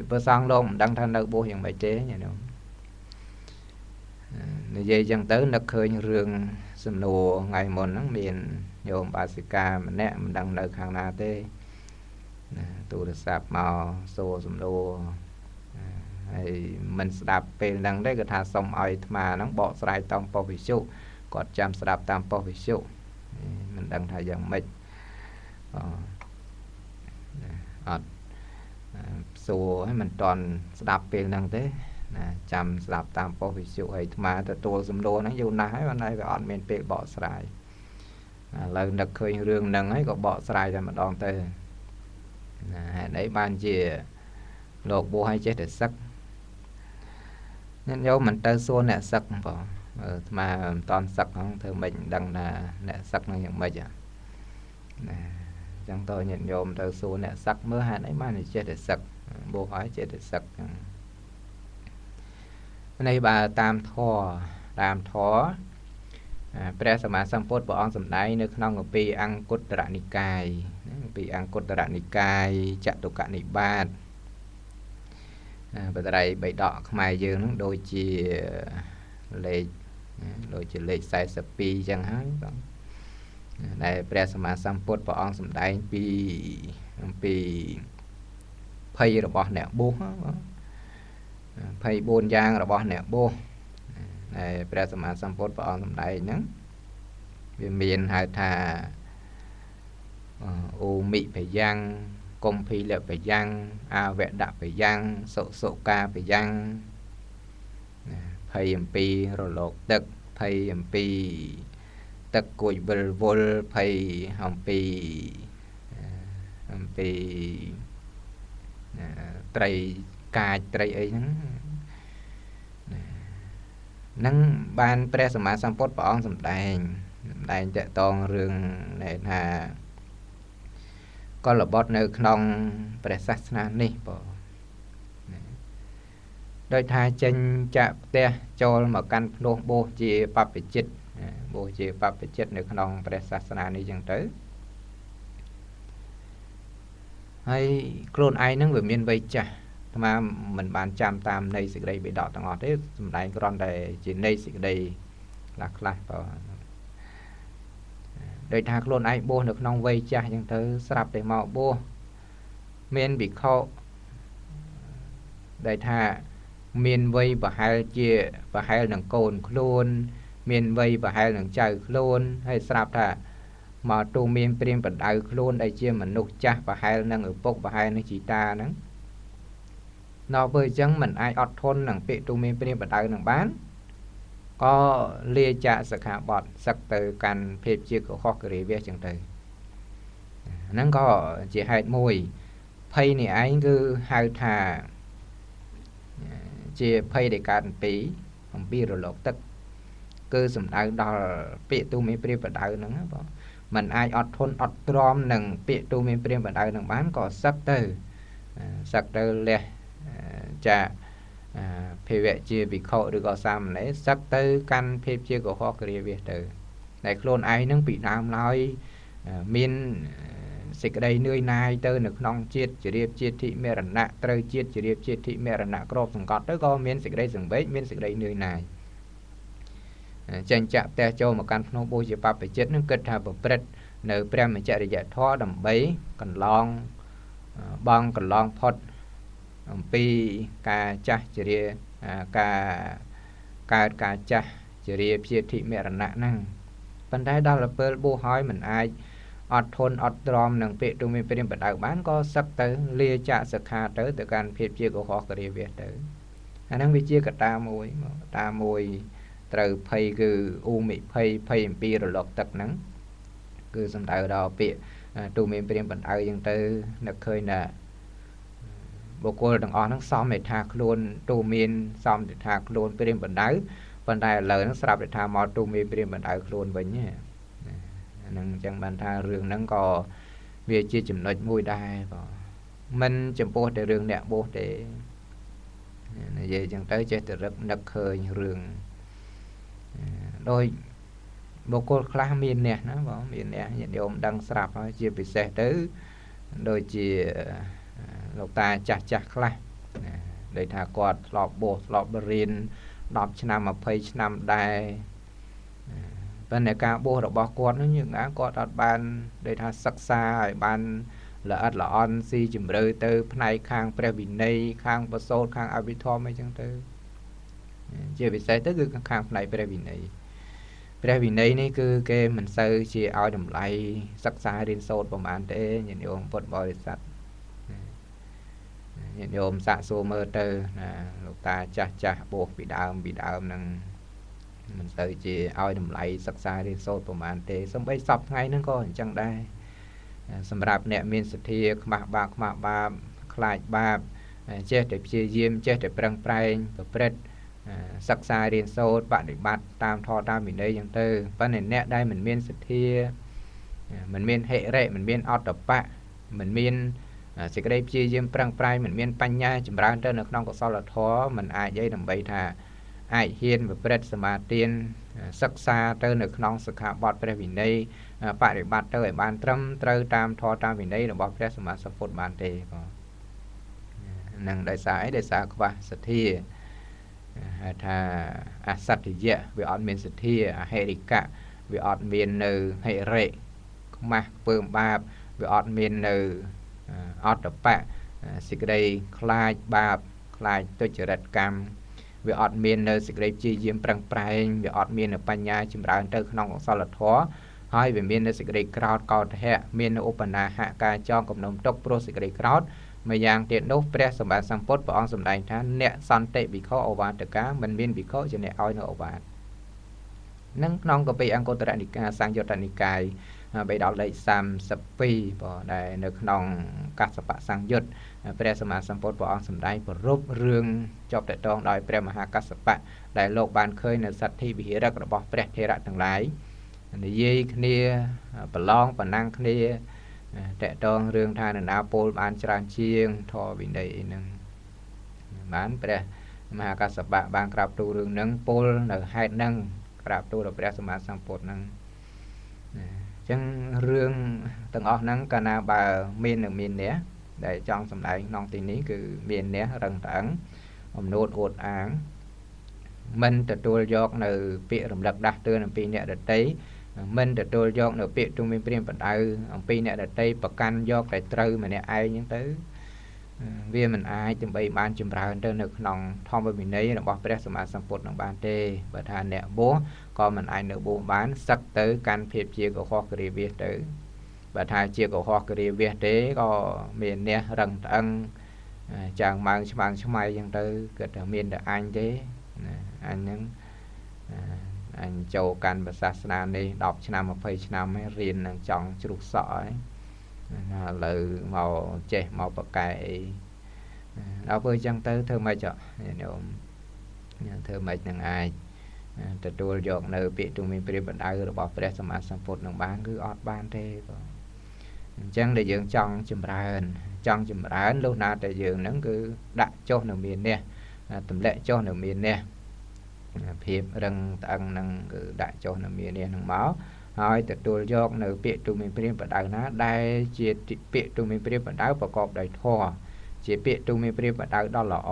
ព្រះសង្ឃលោកមិនដឹងថានៅបួសយ៉ាងម៉េចទេញាតិញោម និយាយចឹងទៅនឹកឃើញរឿងសំណួរថ្ងៃមុនហ្នឹងមានញោមបាសិកាម្នាក់មិនដឹងនៅខាងណាទេទូរស័ព្ទមកសួរសំណួរហើយមិនស្ដាប់ពេលហ្នឹងទេគាត់ថាសុំឲ្យអាត្មាហ្នឹងបកស្រាយតាមប៉ុស្តិ៍វិទ្យុគាត់ចាំស្ដាប់តាមប៉ុស្តិ៍វិទ្យុមិនដឹងថាយ៉ាងម៉េចអត់សួរឲ្យមិនតន់ស្ដាប់ពេលហ្នឹងទេចាំស្ដាប់តាមប៉ុស្តិ៍វិទ្យុឲ្យអាត្មាទទួលសំណួរហ្នឹងយូរណាស់ហើយបានតែវាអត់មានពេលបកស្រាយឥឡូវនឹកឃើញរឿងហ្នឹងហើយក៏បកស្រាយតែម្ដងទៅហេតុអីបានជាលោកបួសឲ្យចេះតែសឹកញាតិញោមមិនទៅសួរអ្នកសឹកបងអាត្មាមិនតន់សឹកហ្នឹងធ្វើមិនដឹងថាអ្នកសឹកហ្នឹងយ៉ាងម៉េចណាចឹងតើញាតិញោមទៅសួរអ្នកសឹកមើលហេតុអីបានចេះតែសឹកបួសឲ្យចេះតែសឹកចឹងនេះបើតាមធម៌ព្រះសម្មាសម្ពុទ្ធព្រះអង្គសម្ដែងនៅក្នុងគម្ពីរអង្គុត្តរនិកាយពីអង្គុត្តរនិកាយចតុកនិបាតបត្រៃបិដកខ្មែរយើងហ្នឹងដូចជាលេខ42ចឹងហើយបងដែលព្រះសម្មាសម្ពុទ្ធព្រះអង្គសម្ដែងអំពីភ័យរបស់អ្នកបួសបង24យ៉ាងរបស់អ្នកបួសដែលព្រះសម្មាសម្ពុទ្ធព្រះអង្គសម្ដែងហ្នឹងវាមានហៅថាអូមិបយ៉ាងកុំភីលបយ៉ាងអវដបយ៉ាងសុកាបយ៉ាងភ័យអំពីរលកទឹកភ័យអំពីទឹកគួចវិលវល់ភ័យអំពីត្រីកាចត្រីអីហ្នឹងបានព្រះសម្មាសម្ពុទ្ធព្រះអង្គសម្ដែងតកតងរឿងដែលថាកុលបុត្រនៅក្នុងព្រះសាសនានេះបងដោយថាចេញចាក់ផ្ទះចូលមកកាន់ភ្នោះបួសជាបព្វជិតនៅក្នុងព្រះសាសនានេះចឹងទៅហើយខ្លួនឯងហ្នឹងវាមានវ័យចាស់អាត្មាមិនបានចាំតាមនៃសេចក្តីបិដកទាំងអស់ទេសម្ដែងគ្រាន់តែជានៃសេចក្តីខ្លះបងដោយថាខ្លួនឯងបួសនៅក្នុងវ័យចាស់ចឹងទៅស្រាប់តែមកបួសមានភិក្ខុដែលថាមានវ័យប្រហែលនឹងកូនខ្លួនមានវ័យប្រហែលនឹងចៅខ្លួនហើយស្រាប់ថាមកទូមានព្រាមបណ្ដៅខ្លួនដែលជាមនុស្សចាស់ប្រហែលនឹងឪពុកប្រហែលនឹងជីតាហ្នឹងដល់ពេលអញ្ចឹងមិនអាចអត់ធន់នឹងពាក្យទូមានព្រាមបណ្ដៅនឹងបានក៏លាចាកសិក្ខាបទសឹកទៅកាន់ភាពជាកុហកគិរិយាចឹងទៅហ្នឹងក៏ជាហេតុមួយភ័យនេះឯងគឺហៅថាជាភ័យដែលកើតអំពីរលកទឹកគឺសំដៅដល់ពាក្យទូមានព្រាមបណ្ដៅហ្នឹងបងมันអាចអត់ធន់អត់ទ្រាំនឹងពាក្យទូមានព្រាមបណ្ដៅនឹងបានក៏សឹកទៅលះចាភិវៈជាវិខុឬក៏សាមណេរសឹកទៅកាន់ភាពជាកុហកគិរិយាទៅដែលខ្លួនឯងនឹងពីដើមឡើយមានសេចក្តីនឿយណាយទៅនៅក្នុងជាតិជ្រាបជាតិធិមរណៈត្រូវជាតិជ្រាបជាតិធិមរណៈក្របសង្កត់ទៅក៏មានសេចក្តីសង្វេគមានសេចក្តីនឿយណាយចេញចាក់ផ្ទះចូលមកកាន់ភ្នោះបួសជាបព្វជិតនឹងគិតថាប្រព្រឹត្តនៅព្រះមច្ចរិយធម៌ដើម្បីកន្លងផុតអំពីការចាស់ជរាការចាស់ជរាជាធិមរណៈហ្នឹងប៉ុន្តែដល់ពេលបួសហើយមិនអាចអត់ធន់អត់ទ្រាំនឹងពាក្យទូមានព្រាមបណ្ដៅបានក៏សឹកទៅលាចាកសិក្ខាទៅកាន់ភាពជាកុហកគិរិយាទៅអាហ្នឹងវាជាកត្តាមួយត្រូវភ័យគឺឧមិភ័យអំពីរលកទឹកហ្នឹងគឺសំដៅដល់ពាក្យទូមានព្រាមបណ្ដៅចឹងទៅនឹកឃើញថាបុគ្គលទាំងអស់ហ្នឹងសមតែថាខ្លួនទូមានសមតែថាខ្លួនព្រាមបណ្ដៅប៉ុន្តែឥឡូវហ្នឹងស្រាប់តែថាមកទូមានព្រាមបណ្ដៅខ្លួនវិញហ្នឹងអញ្ចឹងបានថារឿងហ្នឹងក៏វាជាចំណុចមួយដែរបងមិនចំពោះតែរឿងអ្នកបួសទេនិយាយចឹងទៅចេះតែរឹកនឹកឃើញរឿងដោយបុគ្គលខ្លះមានអ្នកណាបងមានអ្នកញាតិញោមដឹងស្រាប់ហើយជាពិសេសទៅដូចជាលោកតាចាស់ខ្លះដោយថាគាត់ធ្លាប់បួសធ្លាប់រៀន 10 ឆ្នាំ 20 ឆ្នាំដែរប៉ុន្តែការបួសរបស់គាត់នោះយើងគាត់អត់បានដូចថាសិក្សាឲ្យបានល្អិតល្អន់ស៊ីជម្រៅទៅផ្នែកខាងព្រះវិន័យខាងបសូតខាងអភិធម្មអីចឹងទៅជាពិសេសទៅគឺខាងផ្នែកព្រះវិន័យនេះគឺគេមិនសូវជាឲ្យតម្លៃសិក្សារៀនសូត្រប្រហែលទេញាតិញោមពុទ្ធបរិស័ទញាតិញោមសាកសួរមើលទៅណាលោកតាចាស់បួសពីដើមហ្នឹងមិនសូវជាឲ្យតម្លៃសិក្សារៀនសូត្រប្រហែលទេសូម្បីសពថ្ងៃហ្នឹងក៏អញ្ចឹងដែរសម្រាប់អ្នកមានសទ្ធាខ្មាស់បាបខ្លាចបាបចេះតែព្យាយាមចេះតែប្រឹងប្រែងប្រព្រឹត្តសិក្សារៀនសូត្របដិបត្តិតាមធម៌តាមវិន័យចឹងទៅប៉ុន្តែអ្នកដែលមិនមានសទ្ធាមិនមានហិរិមិនមានអត្តបៈមិនមានសេចក្តីព្យាយាមប្រឹងប្រែងមិនមានបញ្ញាចម្រើនទៅនៅក្នុងកុសលធម៌មិនអាចអីដើម្បីថាអាចហ៊ានប្រព្រឹត្តសមាទានសិក្សាទៅនៅក្នុងសិក្ខាបទព្រះវិន័យបរិបត្តិទៅឲ្យបានត្រឹមត្រូវតាមធម៌តាមវិន័យរបស់ព្រះសម្មាសម្ពុទ្ធបានទេបងនឹងដោយសារអីដោយសារខ្វះសទ្ធាហៅថាអសត្យៈវាអត់មានសទ្ធាអហិរិកៈវាអត់មាននៅហិរិខ្មាស់ខ្ពើមបាបវាអត់មាននៅអត្តបៈសេចក្តីខ្លាចបាបខ្លាចទុច្ចរិតកម្មវាអត់មាននៅសេចក្តីព្យាយាមប្រឹងប្រែងវាអត់មាននៅបញ្ញាចម្រើនទៅក្នុងកុសលធម៌ហើយវាមាននៅសេចក្តីក្រោធកោតហៈមាននៅឧបនាហៈការចងគំនុំទុកព្រោះសេចក្តីក្រោធមួយយ៉ាងទៀតនោះព្រះសម្មាសម្ពុទ្ធព្រះអង្គសម្ដែងថាអ្នកសន្តិវិខអវាទកាមិនមានវិខជាអ្នកឲ្យនៅអវាទនឹងក្នុងកពីអង្គតរនិកាយសង្យុត្តនិកាយបេដកលេខ32បងដែលនៅក្នុងកសបៈសង្យុត្តព្រះសម្មាសម្ពុទ្ធព្រះអង្គសម្ដែងប្រពរឿងជាប់តកតងដោយព្រះមហាកសបៈដែលលោកបានឃើញនៅសទ្ធិវិហារៈរបស់ព្រះថេរៈទាំងឡាយនិយាយគ្នាប្រឡងប្រណាំងគ្នាតកតងរឿងថានរណាពោលបានច្រើនជាងធម៌វិន័យអីហ្នឹងបានព្រះមហាកសបៈបានក្រាបទូលរឿងហ្នឹងពោលនៅហេតុហ្នឹងក្រាបទូលដល់ព្រះសម្មាសម្ពុទ្ធហ្នឹងអញ្ចឹងរឿងទាំងអស់ហ្នឹងកាលណាបើមានអ្នកដែលចង់សម្ដែងក្នុងទីនេះគឺមានអ្នករឹងត្អឹងអំនួតអួតអាងមិនទទួលយកនៅពាក្យរំលឹកដាស់តឿនអំពីអ្នកដទៃមិនទទួលយកនៅពាក្យទូមានព្រាមបណ្ដៅអំពីអ្នកដទៃប្រកាន់យកតែត្រូវម្នាក់ឯងហ្នឹងទៅវាមិនអាចដើម្បីបានចម្រើនទៅនៅក្នុងធម្មវិន័យរបស់ព្រះសម្មាសម្ពុទ្ធនឹងបានទេបើថាអ្នកបួសក៏មិនអាចនៅបួសបានសឹកទៅកាន់ភាពជាកុហកគិរិយាវទៅបើថាជាកុហកគិរិយាវទេក៏មានអ្នករឹងត្អឹងចាងម៉ើងឆ្មាំងឆ្មៃអញ្ចឹងទៅគិតថាមានតែអញទេអញហ្នឹងអញចូលកាន់សាសនានេះ10ឆ្នាំ20ឆ្នាំហើយរៀននឹងចង់ជ្រុះសក់ហើយឥឡូវមកចេះមកបកកែអីដល់ពេលអញ្ចឹងទៅធ្វើម៉េចញោមធ្វើម៉េចនឹងអាចទទួលយកនៅពាក្យទូមានព្រាមបណ្ដៅរបស់ព្រះសម្មាសម្ពុទ្ធនឹងបានគឺអត់បានទេបងអញ្ចឹងដែលយើងចង់ចម្រើនលុះណាតែយើងហ្នឹងគឺដាក់ចុះនៅមាននេះទម្លាក់ចុះនៅមាននេះភាពរឹងត្អឹងនឹងគឺដាក់ចុះនៅមាននេះនឹងមកហើយទទួលយកនៅពាក្យទូមានព្រាមបណ្ដៅណាដែលជាពាក្យទូមានព្រាមបណ្ដៅប្រកបដោយធម៌ជាពាក្យទូមានព្រាមបណ្ដៅដ៏ល្អ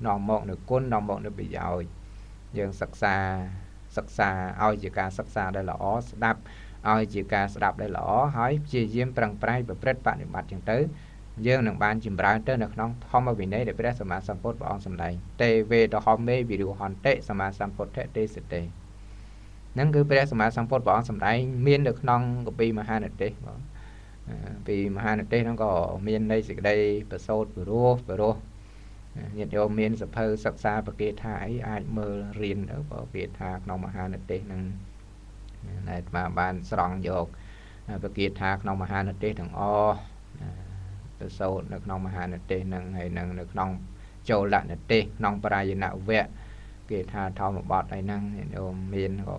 នាំមកនៅគុណនាំមកនៅប្រយោជន៍យើងសិក្សាឲ្យជាការសិក្សាដែលល្អស្ដាប់ឲ្យជាការស្ដាប់ដែលល្អហើយព្យាយាមប្រឹងប្រែងប្រព្រឹត្តបដិបត្តិចឹងទៅយើងនឹងបានចម្រើនទៅនៅក្នុងធម្មវិន័យដែលព្រះសម្មាសម្ពុទ្ធព្រះអង្គសម្ដែងទេវេតហម្មេវិរុហន្តិសម្មាសម្ពុទ្ធទេសទេហ្នឹងគឺព្រះសម្មាសម្ពុទ្ធព្រះអង្គសម្ដែងមាននៅក្នុងកពីមហានិទេសបងពីមហានិទេសហ្នឹងក៏មាននៃសេចក្តីប្រសូតពិរោះញាតិញោមមានសភៅសិក្សាបកាថាអីអាចមើលរៀនទៅបកាថាក្នុងមហានិទេសហ្នឹងដែលអាបានស្រង់យកបកាថាក្នុងមហានិទេសទាំងអស់ប្រសូតនៅក្នុងមហានិទេសហ្នឹងហើយនឹងនៅក្នុងចូលនិទេសក្នុងបរាយណវៈគេថាធម្មបទអីហ្នឹងញាតិញោមមានក៏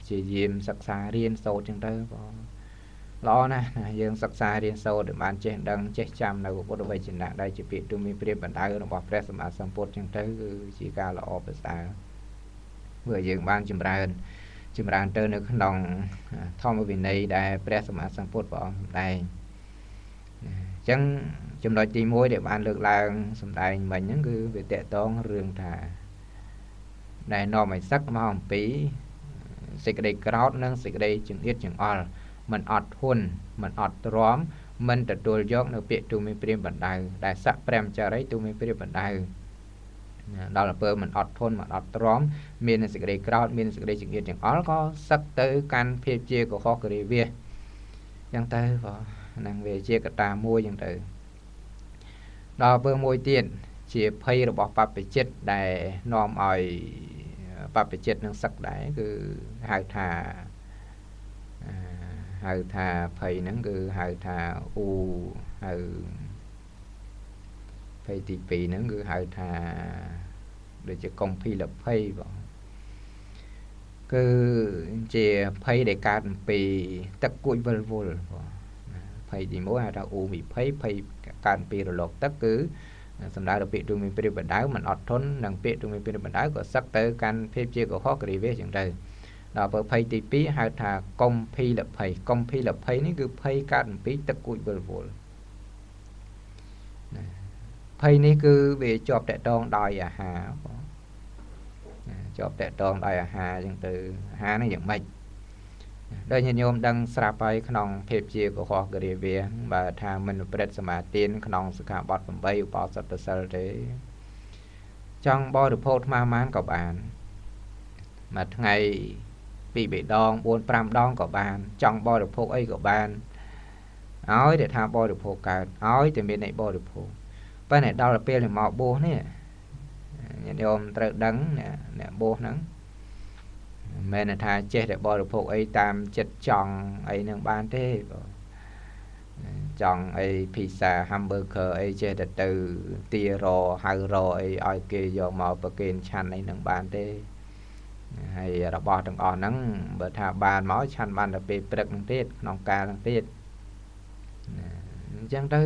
ជាយាមសិក្សារៀនសូត្រចឹងទៅក៏ល្អណាស់យើងសិក្សារៀនសូត្រឲ្យបានចេះដឹងចេះចាំនៅពុទ្ធវចនៈដែលជាពាក្យទូមានព្រាមបណ្ដៅរបស់ព្រះសម្មាសម្ពុទ្ធចឹងទៅគឺជាការល្អប្រសើរព្រោះយើងបានចម្រើនទៅនៅក្នុងធម្មវិន័យដែលព្រះសម្មាសម្ពុទ្ធព្រះអង្គសម្ដែងអញ្ចឹងចំណុចទី1ដែលបានលើកឡើងសម្ដែងមិញហ្នឹងគឺវាតកតងរឿងថា đại nọ mày sắc mà hồng pí xịt đầy crowd nâng xịt đầy chừng ít chừng all mình ọt huân mình ọt róm mình tự đuổi dọcនៅពាក្យទូមានព្រាមបណ្ដៅដែលស័ក5ចារីទូមានព្រាមបណ្ដៅដល់ទៅមិនអត់ធន់មិនអត់ទ្រាំមានសេចក្តីក្រោធមានសេចក្តីចង្អៀតចង្អល់ក៏សឹកទៅកាន់ភាពជាកុហកគិរីវាចឹងទៅបងហ្នឹងវាជាកត្តាមួយចឹងទៅដល់ពើមួយទៀតជាភ័យរបស់បព្វជិតដែលនាំឲ្យបព្វជិតនឹងសឹកដែរគឺហៅថាភ័យហ្នឹងគឺហៅថាអ៊ូហៅភ័យទី2ហ្នឹងគឺហៅថាដូចជាកុំភីលភ័យបងគឺជាភ័យដែលកើតពីទឹកគួចវិលវល់បងភ័យទី1ហៅថាអ៊ូវិភ័យភ័យកើតពីរលកទឹកគឺសំដៅដល់ពាក្យទូមានព្រាបបណ្ដៅមិនអត់ធន់នឹងពាក្យទូមានព្រាបបណ្ដៅក៏សឹកទៅកាន់ភាពជាកុហកគិរីវាចឹងទៅដល់ភ័យទី2ហៅថាកុំភីលភ័យកុំភីលភ័យនេះគឺភ័យកើតពីទឹកគួចវិលវល់ភ័យនេះគឺវាជាប់តកតងដោយអាហារបងជាប់តកតងដោយអាហារចឹងទៅអាហារនេះយ៉ាងម៉េចដោយញាតិញោមដឹងស្រាប់ហើយក្នុងភាពជាកុហកគិរីវាបើថាមិនប្រព្រឹត្តសមាទានក្នុងសិក្ខាបទ8ឧបោសថសិលទេចង់បរិភោគថ្មម៉ានក៏បានមួយថ្ងៃ2 ដង 4 5 ដងក៏បានចង់បរិភោគអីក៏បានឲ្យតែថាបរិភោគកើតឲ្យតែមានអ្នកបរិភោគប៉ុន្តែដល់ពេលមកបួសនេះញាតិញោមត្រូវដឹងអ្នកបួសហ្នឹងមិនមែនថាចេះតែបរិភោគអីតាមចិត្តចង់អីនឹងបានទេបងចង់អីភីសា hamburger អីចេះតែទៅទារហៅរអីឲ្យគេយកមកប្រគេនឆាន់អីនឹងបានទេហើយរបស់ទាំងអស់ហ្នឹងបើថាបានមកឆាន់បានតែពេលព្រឹកហ្នឹងទៀតក្នុងកាលហ្នឹងទៀតអញ្ចឹងទៅ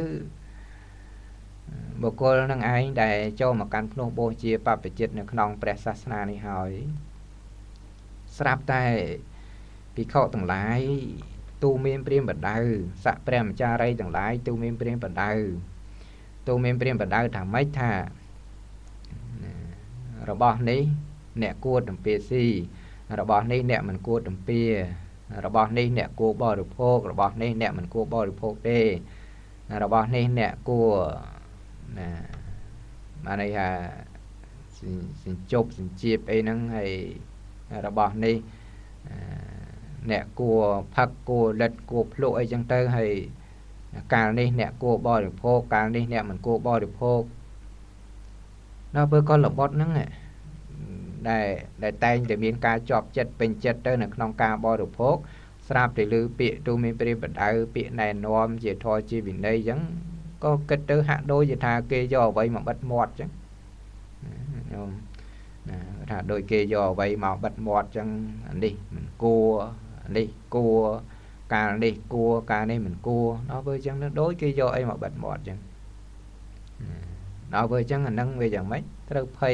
បុគ្គលនឹងឯងដែលចូលមកកាន់ភ្នោះបូជាបព្វជិតនៅក្នុងព្រះសាសនានេះហើយស្រាប់តែភិក្ខុទាំងឡាយទូមានព្រាមបណ្ដៅស័កព្រះម្ចារីទាំងឡាយទូមានព្រាមបណ្ដៅថាម៉េចថារបស់នេះអ្នកគួរទំពាស៊ីរបស់នេះអ្នកមិនគួរទំពារបស់នេះអ្នកគួរបរិភោគរបស់នេះអ្នកមិនគួរបរិភោគទេរបស់នេះអ្នកគួរបានន័យថាសិញ្ជប់សិញ្ជៀបអីហ្នឹងហើយរបស់នេះអ្នកគួរផឹកគួរលិតគួរភ្លក់អីចឹងទៅហើយកាលនេះអ្នកគួរបរិភោគកាលនេះអ្នកមិនគួរបរិភោគដល់ពេលកលបុត្រហ្នឹងដែលតែងតែមានការជាប់ចិត្តពេញចិត្តទៅនៅក្នុងការបរិភោគស្រាប់តែឮពាក្យទូមានព្រាមបណ្ដៅពាក្យណែនាំជាធម៌ជាវិន័យចឹងក៏គិតទៅហាក់ដូចជាថាគេយកអ្វីមកបិទមាត់ចឹងញោមថាដូចគេយកអ្វីមកបិទមាត់ចឹងអានេះមិនគួរអានេះគួរកាលនេះគួរកាលនេះមិនគួរដល់ពេលចឹងដូចគេយកអីមកបិទមាត់ចឹងដល់ពេលចឹងអានឹងវាយ៉ាងម៉េចត្រូវភ័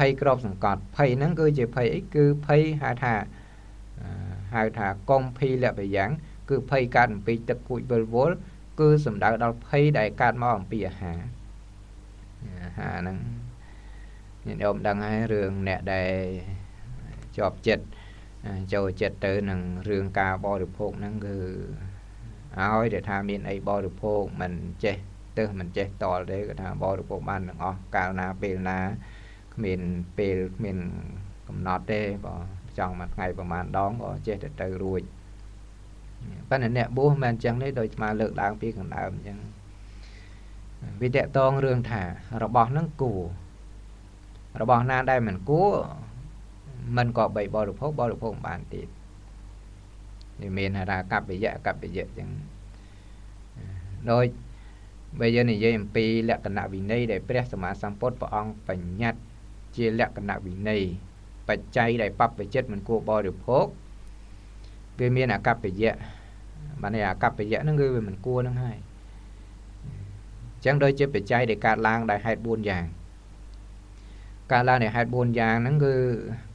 យក្របសង្កត់ភ័យហ្នឹងគឺជាភ័យអីគឺភ័យហៅថាកុំភីលបយ៉ាងគឺភ័យកើតអំពីទឹកគួចវិលវល់គឺសំដៅដល់ភ័យដែលកើតមកអំពីអាហារហ្នឹងញាតិញោមដឹងហើយរឿងអ្នកដែលជាប់ចិត្តចូលចិត្តទៅនឹងរឿងការបរិភោគហ្នឹងគឺឲ្យតែថាមានអីបរិភោគមិនចេះទៅមិនចេះតល់ទេគាត់ថាបរិភោគបានទាំងអស់កាលណាពេលណាគ្មានពេលគ្មានកំណត់ទេបងចង់មួយថ្ងៃប្រហែលដងក៏ចេះតែទៅរួចប៉ុន្តែអ្នកបួសមិនអញ្ចឹងទេដោយស្មាលើកឡើងពីខាងដើមអញ្ចឹងវាតកតងរឿងថារបស់ហ្នឹងគួររបស់ណាដែលមិនគួរមិនក៏បីបរិភោគបានទៀតវាមានហៅថាកប្បយៈអញ្ចឹងដោយបើយើងនិយាយអំពីលក្ខណៈវិន័យដែលព្រះសម្មាសម្ពុទ្ធព្រះអង្គបញ្ញត្តិជាលក្ខណៈវិន័យបច្ច័យដែលបព្វជិតមិនគួរបរិភោគវាមានអកប្បយៈបានន័យអកប្បយៈហ្នឹងគឺវាមិនគួរហ្នឹងហើយអញ្ចឹងដូចជាបច្ច័យដែលកើតឡើងដោយហេតុ4យ៉ាងកើតឡើងដោយហេតុ4យ៉ាងហ្នឹងគឺ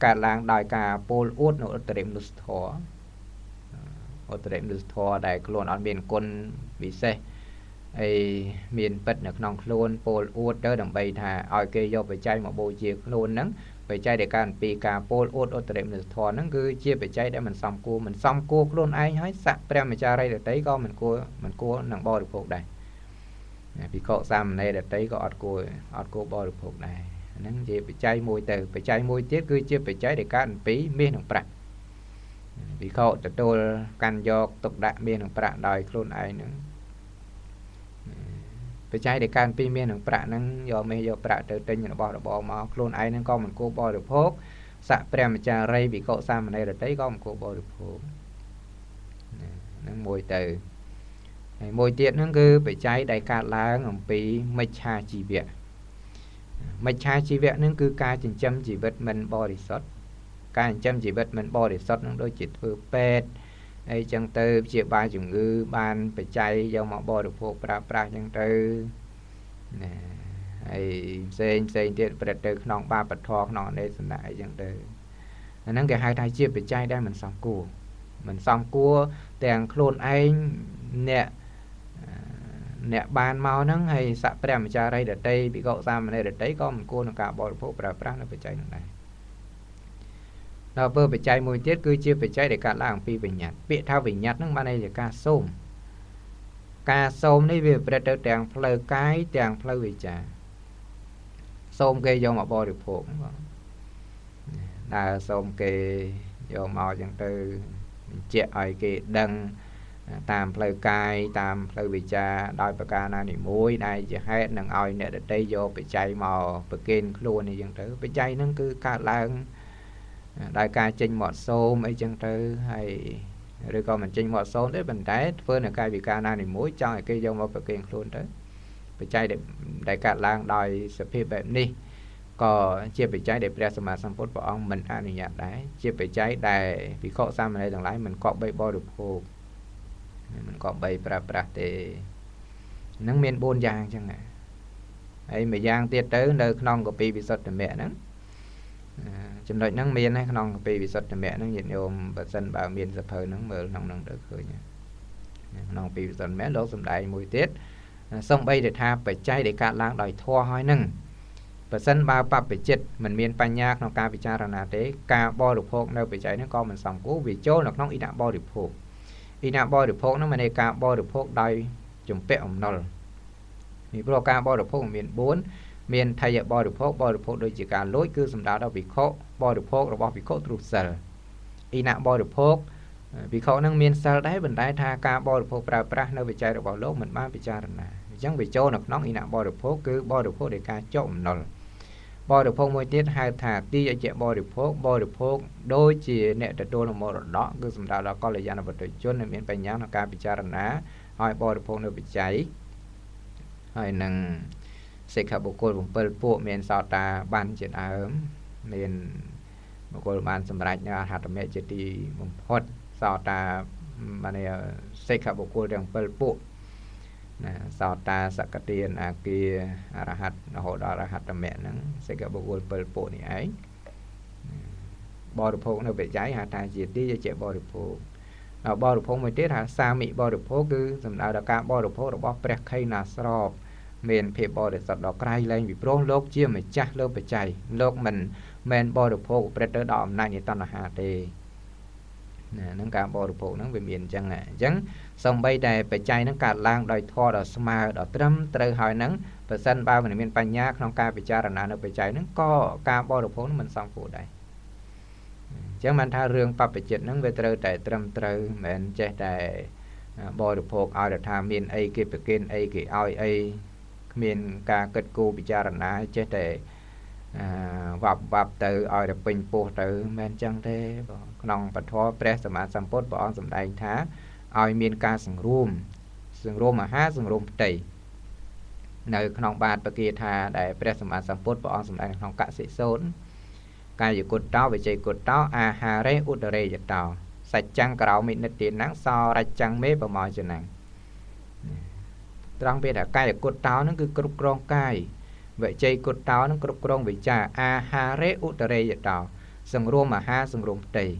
កើតឡើងដោយការពោលអួតនៅឧត្តរិមនុស្សធម៌ដែលខ្លួនអត់មានគុណពិសេសអីមានពិតនៅក្នុងខ្លួនពោលអួតទៅដើម្បីថាឲ្យគេយកបច្ច័យមកបូជាខ្លួនហ្នឹងប bày chay để can pi cà pol ốt ốt trệm được thò nó cứ chia bày chay để mình xong cua luôn ai hỏi sạ prem mà cha đây được đấy có mình cua nặng bo được phục đây vì cọ sam này được đấy có ọt cua bo được phục này nó chia bày chay môi tiết cứ chia bày chay để can pi miên thằng prạ vì cọ từ tôi can do tục đại miên thằng prạ đòi luôn ai nữa bày chay để can pi miên thằng prạ nó do mê do prạ từ trên nó bỏ mà luôn ai nó có mình cua bo được phục sạ prem cha ray vì cậu sam này là thấy có một cô bò được phố nó môi tiện nó cứ phải cháy đầy cát lá ngầm pí mây cha chỉ viện nó cứ ca chỉnh châm chỉ vật mình bò đi sót ca chỉnh châm chỉ vật mình bò đi sót nó đôi chỉ vừa pet ấy chẳng tư chia ba chủng ngư ban phải cháy do mà bò được phố pra chẳng tư ấy sen tiện bật từ nòng ba bật thọ nòng đây sân đại chẳng tư năng cái hai thai chia phải chay đây mình xong cua tiền khôn anh nè ban mau nắng hay sạ prem cha đây để đây bị gậu ra mà đây để đấy có một cô nó cả bỏ phố pra nó phải chay này nó vừa phải chay mùi tiết cứ chia phải chay để cả làng pi về nhặt bị thao về nhặt nó ban đây là ca sôm đấy về bật từ tiền phơi cái tiền phơi về trà sôm cây do mà bỏ được phố là xong kê vô mò chẳng tư chạy ở cái đăng tam phơi cay tam phơi bị cha đòi bạc ca này muối này chỉ hết nâng oi nè để đây vô bị chay mò bị kên luôn này chẳng tư bị chay nó cứ cả làng đại ca chinh mọt xôm ấy chẳng tư hay rồi còn mình chinh mọt xôm đấy mình trái phương là cay bị ca này muối cho cái vô mò bị kên luôn đấy bị chay để đại cả làng đòi sập hiệp bệnh đi có chia bị cháy để bè mà sang phốt của ông mình ăn nhạt đấy chia bị cháy để vì khó sang đây thằng lái mình cọ bay bo được hồ mình cọ bay pra để nắng miền bôn giang chẳng này ấy mà giang tiết tới nơi non của pi bị sọt mẹ nó chừng đợi nắng miền hay non của pi bị sọt mẹ nó nhiệt ôm và dân bảo miền dập hơi nắng mờ nông được khơi nha non pi bị sọt mẹ lỗ sầm đại mùi tiết xong bay để tha phải cháy để cạn lang đòi thua hói nưng và sân bao bắp bị chết mình miền pan nhạc nó ca bị cha ra nà thế ca bo được phô nơi bị cháy nó con mình xong cú vì chỗ nó ít nặng bo được phô nó mà đây ca bo được phô đây chủng pẹ ổng nol vì pro ca bo được phô miền 4 miền thay giờ bo được phô đôi chỉ cả lối cứ sầm đá đâu bị khô bo được phô rồi bo bị khô trục sờ nặng bo được phô vì khô năng miền sờ đấy bên đáy tha ca bo được phô pra nơi bị cháy được bao lỗ mình mang bị cha ra nà chẳng vì chỗ nó nặng bo được phô cứ bo được phô để ca trộm nol bo được phong môi tiết hai thả ti ở chạy bo được phố đôi chỉ nẹt đôi là một đó cứ sầm đó có là gia nó vật chôn nên miền Tây nhá nó ca bị cha ná hỏi bo được phố nó bị cháy hỏi năng sẽ khắc bộ côn vùng bờ phụ miền sao ta ban chuyện ấm miền bộ côn ban sầm rạch nha hạt mẹ chỉ đi vùng hot sao ta mà này sẽ khắc bộ côn vùng bờ phụ sao ta sắc tiền kia arahat hộ đó arahat mẹ nó sẽ gặp bộ bộ này ấy bo được phố nó bị cháy hạt ta diệt đi cho trẻ bo được phố nào bo được phố mới tiết hạt sa mị bo được phố cứ dầm nào đã cả bo được phố được bo prek khay na srop miền phía bo được sọt đỏ cay lên vì pro lốp chia mà chắc lốp bị cháy lốp mình men bo được phố prek tới đỏ này thì toàn là hạt thì nó cả bo được phố nó về miền chẳng này chẳng xong bây đây phải chay nó cả lang đòi thò đòi smile đòi trâm trời hỏi nắng và sân bao mình miền Tây nhá không ca bị cha là nó phải chay nó có ca bo được phố nó mình xong phụ đây chẳng mình tha rương pap bị chết nó về trời tại trâm trời mình chơi tại bo được phố ai được tham miền ai kia bị kiên ai kia ai miền ca kết cô bị cha là nó chơi tại vập từ ai được bình po từ mình chẳng thế nòng bật thò press mà sắm post bỏ sắm đại thá ai miền ca sừng rôm mà hát sừng rôm tẩy nơi nòng bạt bậc kia thà để press mà sắm post bỏ sắm đại nòng cả sĩ sốn cái gì cột táo về chơi cột táo hà rê út rê giật tàu sạch trăng cào mình nứt tiền nắng so ra trăng mế vào mỏi chân này trong biết là cái cột táo nó cứ cột cong cái vậy chơi cột táo nó cột cong về trà hà rê út rê giật tàu sừng rôm mà ha sừng rôm tẩy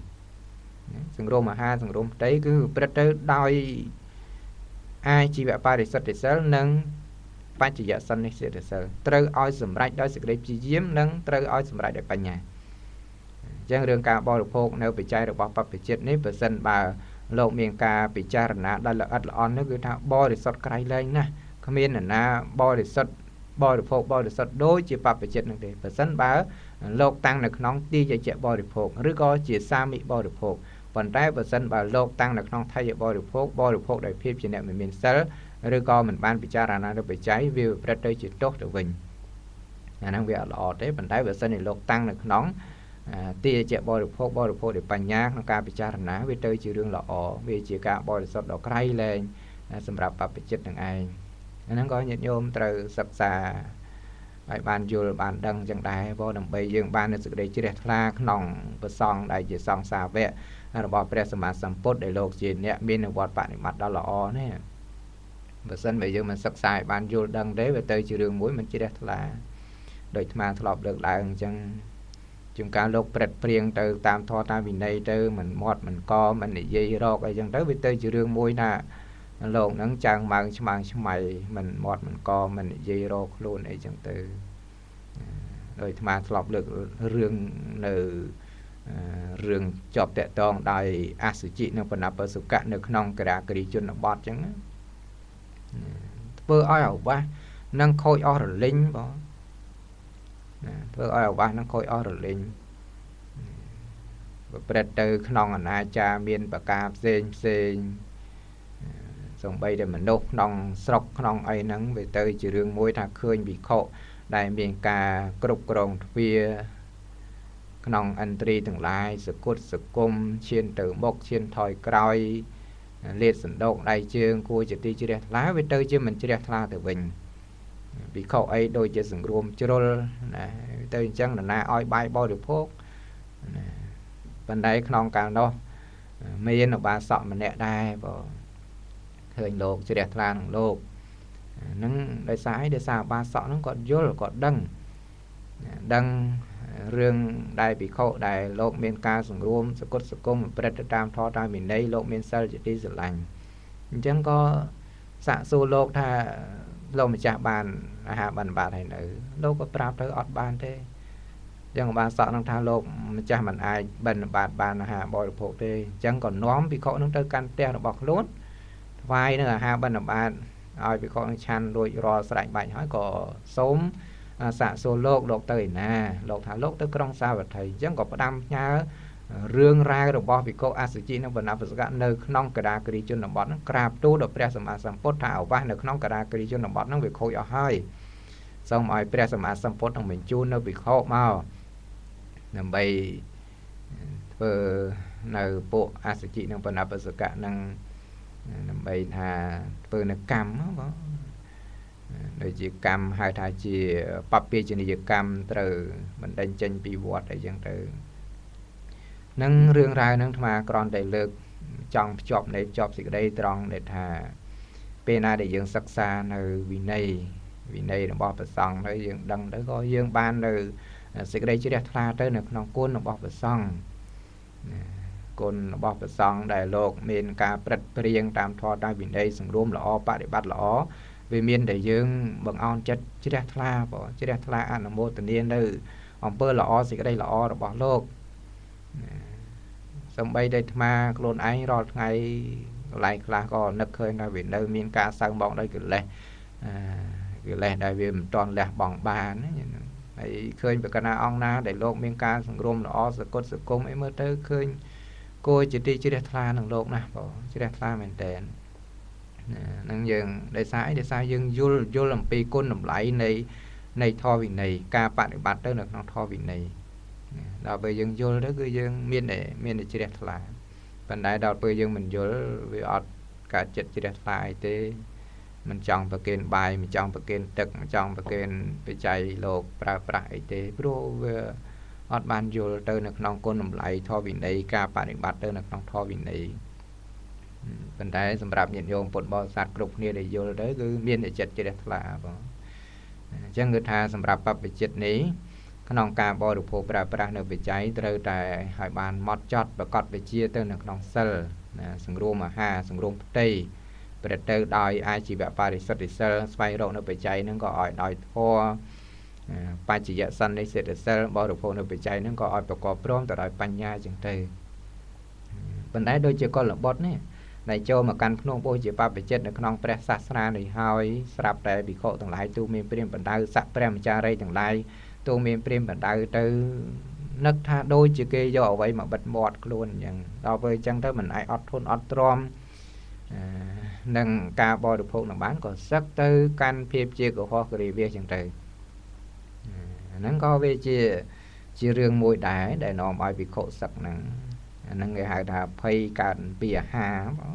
sừng rôm mà ha sừng rôm tẩy cứ bật tới đòi ai chỉ vẽ ba để sơ nâng ba chỉ vẽ sân này sẽ để sơ trơ oi sầm rạch đôi sự đẹp chỉ diếm nâng trơ oi sầm rạch để bành nhà ចឹងរឿងការបរិភោគនៅបច្ច័យរបស់បព្វជិតនេះបើសិនបើលោកមានការពិចារណាដល់ល្អិតល្អន់នោះគឺថាបរិសុទ្ធក្រៃលែងណាស់គ្មាននរណាបរិសុទ្ធបរិភោគបរិសុទ្ធដូចជាបព្វជិតនឹងទេបើសិនបើលោកតាំងនៅក្នុងទីយជៈបរិភោគឬក៏ជាសាមិបរិភោគប៉ុន្តែបើសិនបើលោកតាំងនៅក្នុងថយបរិភោគដោយភាពជាអ្នកមិនមានសិលឬក៏មិនបានពិចារណាទៅបច្ច័យវាប្រព្រឹត្តទៅជាទោសទៅវិញអាហ្នឹងវាអត់ល្អទេប៉ុន្តែបើសិនជាលោកតាំងនៅក្នុងទីជាបរិភោគដោយបញ្ញាក្នុងការពិចារណាវាទៅជារឿងល្អវាជាការបរិសុទ្ធដ៏ក្រៃលែងសម្រាប់បព្វជិតនឹងឯងអាហ្នឹងក៏ញាតិញោមត្រូវសិក្សាឲ្យបានយល់បានដឹងចឹងដែរព្រោះដើម្បីយើងបាននូវសេចក្តីជ្រះថ្លាក្នុងព្រះសង្ឃដែលជាសង្ឃសាវករបស់ព្រះសម្មាសម្ពុទ្ធដែលលោកជាអ្នកមានវត្តបដិបត្តិដ៏ល្អនេះបើសិនបើយើងមិនសិក្សាឲ្យបានយល់ដឹងទេវាទៅជារឿងមួយមិនជ្រះថ្លាដោយអាត្មាធ្លាប់លើកឡើងអញ្ចឹងជាងការលោកព្រឹត្តព្រៀងទៅតាមធម៌តាមវិន័យទៅមិនមាត់មិនកមិននិយាយរកអីចឹងទៅវាទៅជារឿងមួយណាលោកហ្នឹងចាំងម៉ើងឆ្មាំងឆ្មៃមិនមាត់មិនកមិននិយាយរកខ្លួនអីចឹងទៅដោយអាត្មាធ្លាប់លើករឿងនៅរឿងជាប់តកតងដោយអសុជិនិងបណបសុកៈនៅក្នុងគរាគរីជនបទចឹងធ្វើឲ្យអវាសនឹងខូចអស់រលិញបងធ្វើឲ្យអវាសនឹងខូចអស់រលិញប្រព្រឹត្តទៅក្នុងអនាចារមានប្រការផ្សេងសំបីតែមនុស្សក្នុងស្រុកក្នុងអីហ្នឹងវាទៅជារឿងមួយថាឃើញវិខុដែលមានការគ្រប់គ្រងទ្វាក្នុងឥន្ទ្រីទាំងឡាយសគុតសគុំឈានទៅមុខឈានថយក្រោយលាតសណ្ដោកដៃជើងគួរជាទីជ្រះថ្លាវាទៅជាមិនជ្រះថ្លាទៅវិញវិខុអីដូចជាសង្រួមជ្រុលណាទៅអញ្ចឹងនរណាឲ្យបាយបរិភោគណាប៉ុន្តែក្នុងកាលនោះមានឧបាសកម្នាក់ដែរបងឃើញលោកជ្រះថ្លានឹងលោកហ្នឹងដោយសារអីដោយសារឧបាសកហ្នឹងគាត់យល់គាត់ដឹងរឿងដែលភិក្ខុដែលលោកមានការសង្រួមសគុតសគុំប្រព្រឹត្តទៅតាមធម៌តាមវិន័យលោកមានសិលជាទីស្រឡាញ់អញ្ចឹងក៏សាកសួរលោកថាលោកម្ចាស់បានអាហារបិណ្ឌបាតហើយនៅលោកក៏ប្រាប់ទៅអត់បានទេអញ្ចឹងបានសក់នឹងថាលោកម្ចាស់មិនអាចបិណ្ឌបាតបានអាហារបរិភោគទេអញ្ចឹងក៏នាំភិក្ខុនឹងទៅកាន់ផ្ទះរបស់ខ្លួនថ្វាយនឹងអាហារបិណ្ឌបាតឲ្យភិក្ខុនឹងឆាន់រួចរាល់ស្រេចបាច់ហើយក៏សូមសាកសួរលោកទៅឯណាលោកថាលោកទៅក្រុងសាវត្ថីអញ្ចឹងក៏ផ្ដាំផ្ញើរឿងរ៉ាវរបស់ភិក្ខុអសុជិនិងបណ្ណបសកៈនៅក្នុងកដាគិរីជនបទហ្នឹងក្រាបទូលដល់ព្រះសម្មាសម្ពុទ្ធថាអវាសនៅក្នុងកដាគិរីជនបទហ្នឹងវាខូចអស់ហើយសូមឲ្យព្រះសម្មាសម្ពុទ្ធនឹងបញ្ជូននៅភិក្ខុមកដើម្បីធ្វើនៅពួកអសុជិនិងបណ្ណបសកៈហ្នឹងដើម្បីថាធ្វើនៅកម្មបងដូចជាកម្មហៅថាជាបព្វជនីយកម្មត្រូវបណ្ដេញចេញពីវត្តអីចឹងទៅនឹងរឿងរ៉ាវហ្នឹងអាត្មាគ្រាន់តែលើកចង់ភ្ជាប់សេចក្តីត្រង់ដែលថាពេលណាដែលយើងសិក្សានៅវិន័យរបស់ព្រះសង្ឃទៅយើងដឹងទៅក៏យើងបាននៅសេចក្តីជ្រះថ្លាទៅនៅក្នុងគុណរបស់ព្រះសង្ឃគុណរបស់ព្រះសង្ឃដែលលោកមានការព្រឹត្តព្រៀងតាមធម៌តាមវិន័យសង្រួមល្អបប្រតិបត្តិល្អវាមានតែយើងបង្អោនចិត្តជ្រះថ្លាបងជ្រះថ្លាអនុមោទនានៅអំពើល្អសេចក្តីល្អរបស់លោកសំបីតែអាត្មាខ្លួនឯងរាល់ថ្ងៃកន្លែងខ្លះក៏នឹកឃើញថាវានៅមានការសៅហ្មងដោយកិលេសដែលវាមិនទាន់លះបង់បានហើយឃើញប្រកាសណាអង្គណាដែលលោកមានការសង្រួមល្អសគុតសគុំអីមើលទៅឃើញគួរជាទីជ្រះថ្លានឹងលោកណាបងជ្រះថ្លាមែនតើនឹងយើងដោយសារយើងយល់អំពីគុណតម្លៃនៃធម៌វិន័យការបប្រតិបត្តិទៅនៅក្នុងធម៌វិន័យដល់ពេលយើងយល់ទៅគឺយើងមានតែជ្រះថ្លាប៉ុន្តែដល់ពេលយើងមិនយល់វាអត់កើតចិត្តជ្រះថ្លាអីទេមិនចង់ប្រគេនបាយមិនចង់ប្រគេនទឹកមិនចង់ប្រគេនបច្ច័យលោកប្រើប្រាស់អីទេព្រោះវាអត់បានយល់ទៅនៅក្នុងគុណតម្លៃធម៌វិន័យការបប្រតិបត្តិទៅនៅក្នុងធម៌វិន័យប៉ុន្តែសម្រាប់ញាតិញោមពុទ្ធបរិស័ទគ្រប់គ្នាដែលយល់ទៅគឺមានតែចិត្តជ្រះថ្លាបងអញ្ចឹងគឺថាសម្រាប់បព្វជិតនេះក្នុងការបរិភោគប្រើប្រាស់នៅបច្ច័យត្រូវតែឲ្យបានហ្មត់ចត់ប្រកបវិជ្ជាទៅនៅក្នុងសិលណាសង្រួមអាហារសង្រួមផ្ទៃប្រទៅដោយអាជីវបរិសុទ្ធិសិលស្វែងរកនៅបច្ច័យហ្នឹងក៏ឲ្យដោយធម៌ បញ្ចយៈសន្និសិទ្ធសិលបរិភោគនៅបច្ច័យហ្នឹងក៏ឲ្យប្រកបព្រមទៅដោយបញ្ញាចឹងទៅប៉ុន្តែដូចជាកុលបុត្រនេះដែលចូលមកកាន់ភ្នំបូជាបព្វជិតនៅក្នុងព្រះសាសនានេះហើយស្រាប់តែភិក្ខុទាំងឡាយទូមានព្រាមបណ្ដៅស័កព្រះមចារីទាំងឡាយទូមានព្រាមបណ្ដៅទៅនឹកថាដូចជាគេយកអ្វីមកបិទមាត់ខ្លួនអញ្ចឹងដល់ពេលអញ្ចឹងទៅមិនអាចអត់ធន់អត់ទ្រាំនឹងការបរិភោគនឹងបានក៏សឹកទៅកាន់ភាពជាកុហកគរិវាសអញ្ចឹងទៅហ្នឹងក៏វាជារឿងមួយដែរដែលនាំឲ្យភិក្ខុសឹកហ្នឹងអាហ្នឹងគេហៅថាភ័យកើតពីអាហារបង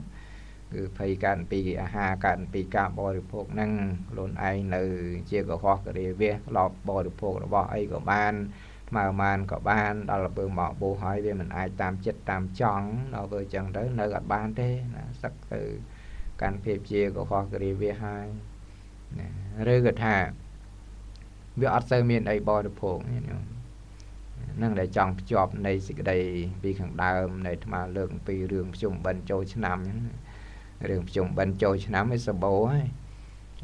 គឺភ័យកើតពីអាហារកើតពីការបរិភោគហ្នឹងខ្លួនឯងនៅជាកុហកគរិវាសធ្លាប់បរិភោគរបស់អីក៏បានមកបានក៏បានដល់ពេលមកបោះហើយវាមិនអាចតាមចិត្តតាមចង់ដល់ពេលអញ្ចឹងទៅនៅអត់បានទេណាសឹកទៅកាន់ភាពជាកុហកគរិវាសហើយណាឬក៏ថាវាអត់សូវមានអីបរិភោគហ្នឹងដែលចង់ភ្ជាប់នៃសេចក្តីពីខាងដើមនៃអាត្មាលើកពីរឿងភ្ជុំបិណ្ឌចូលឆ្នាំហ្នឹងរឿងភ្ជុំបិណ្ឌចូលឆ្នាំវាសម្បូរហើយ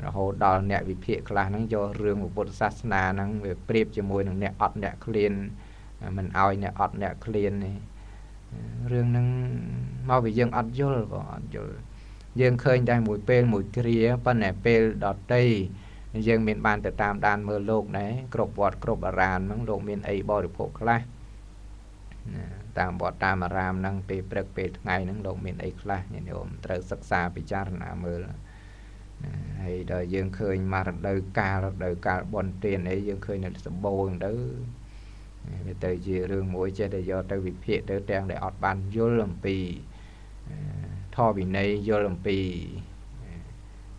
រហូតដល់អ្នកវិភាគខ្លះហ្នឹងយករឿងពុទ្ធសាសនាហ្នឹងវាប្រៀបជាមួយនឹងអ្នកអត់អ្នកឃ្លានមិនឲ្យអ្នកអត់អ្នកឃ្លាននេះរឿងហ្នឹងមកពីយើងអត់យល់បងអត់យល់យើងឃើញតែមួយពេលមួយគ្រាប៉ុន្តែពេលដតីយើងមានបានទៅតាមដានមើលលោកដែរគ្រប់វត្តគ្រប់អារាមហ្នឹងលោកមានអីបរិភោគខ្លះតាមវត្តតាមអារាមហ្នឹងពេលព្រឹកពេលថ្ងៃហ្នឹងលោកមានអីខ្លះញាតិញោមត្រូវសិក្សាពិចារណាមើលហើយដល់យើងឃើញមករដូវកាលបន់ទានអីយើងឃើញនៅសម្បូរហ្នឹងទៅវាទៅជារឿងមួយចេះតែយកទៅវិភាគទៅទាំងដែលអត់បានយល់អំពីធម៌វិន័យយល់អំពី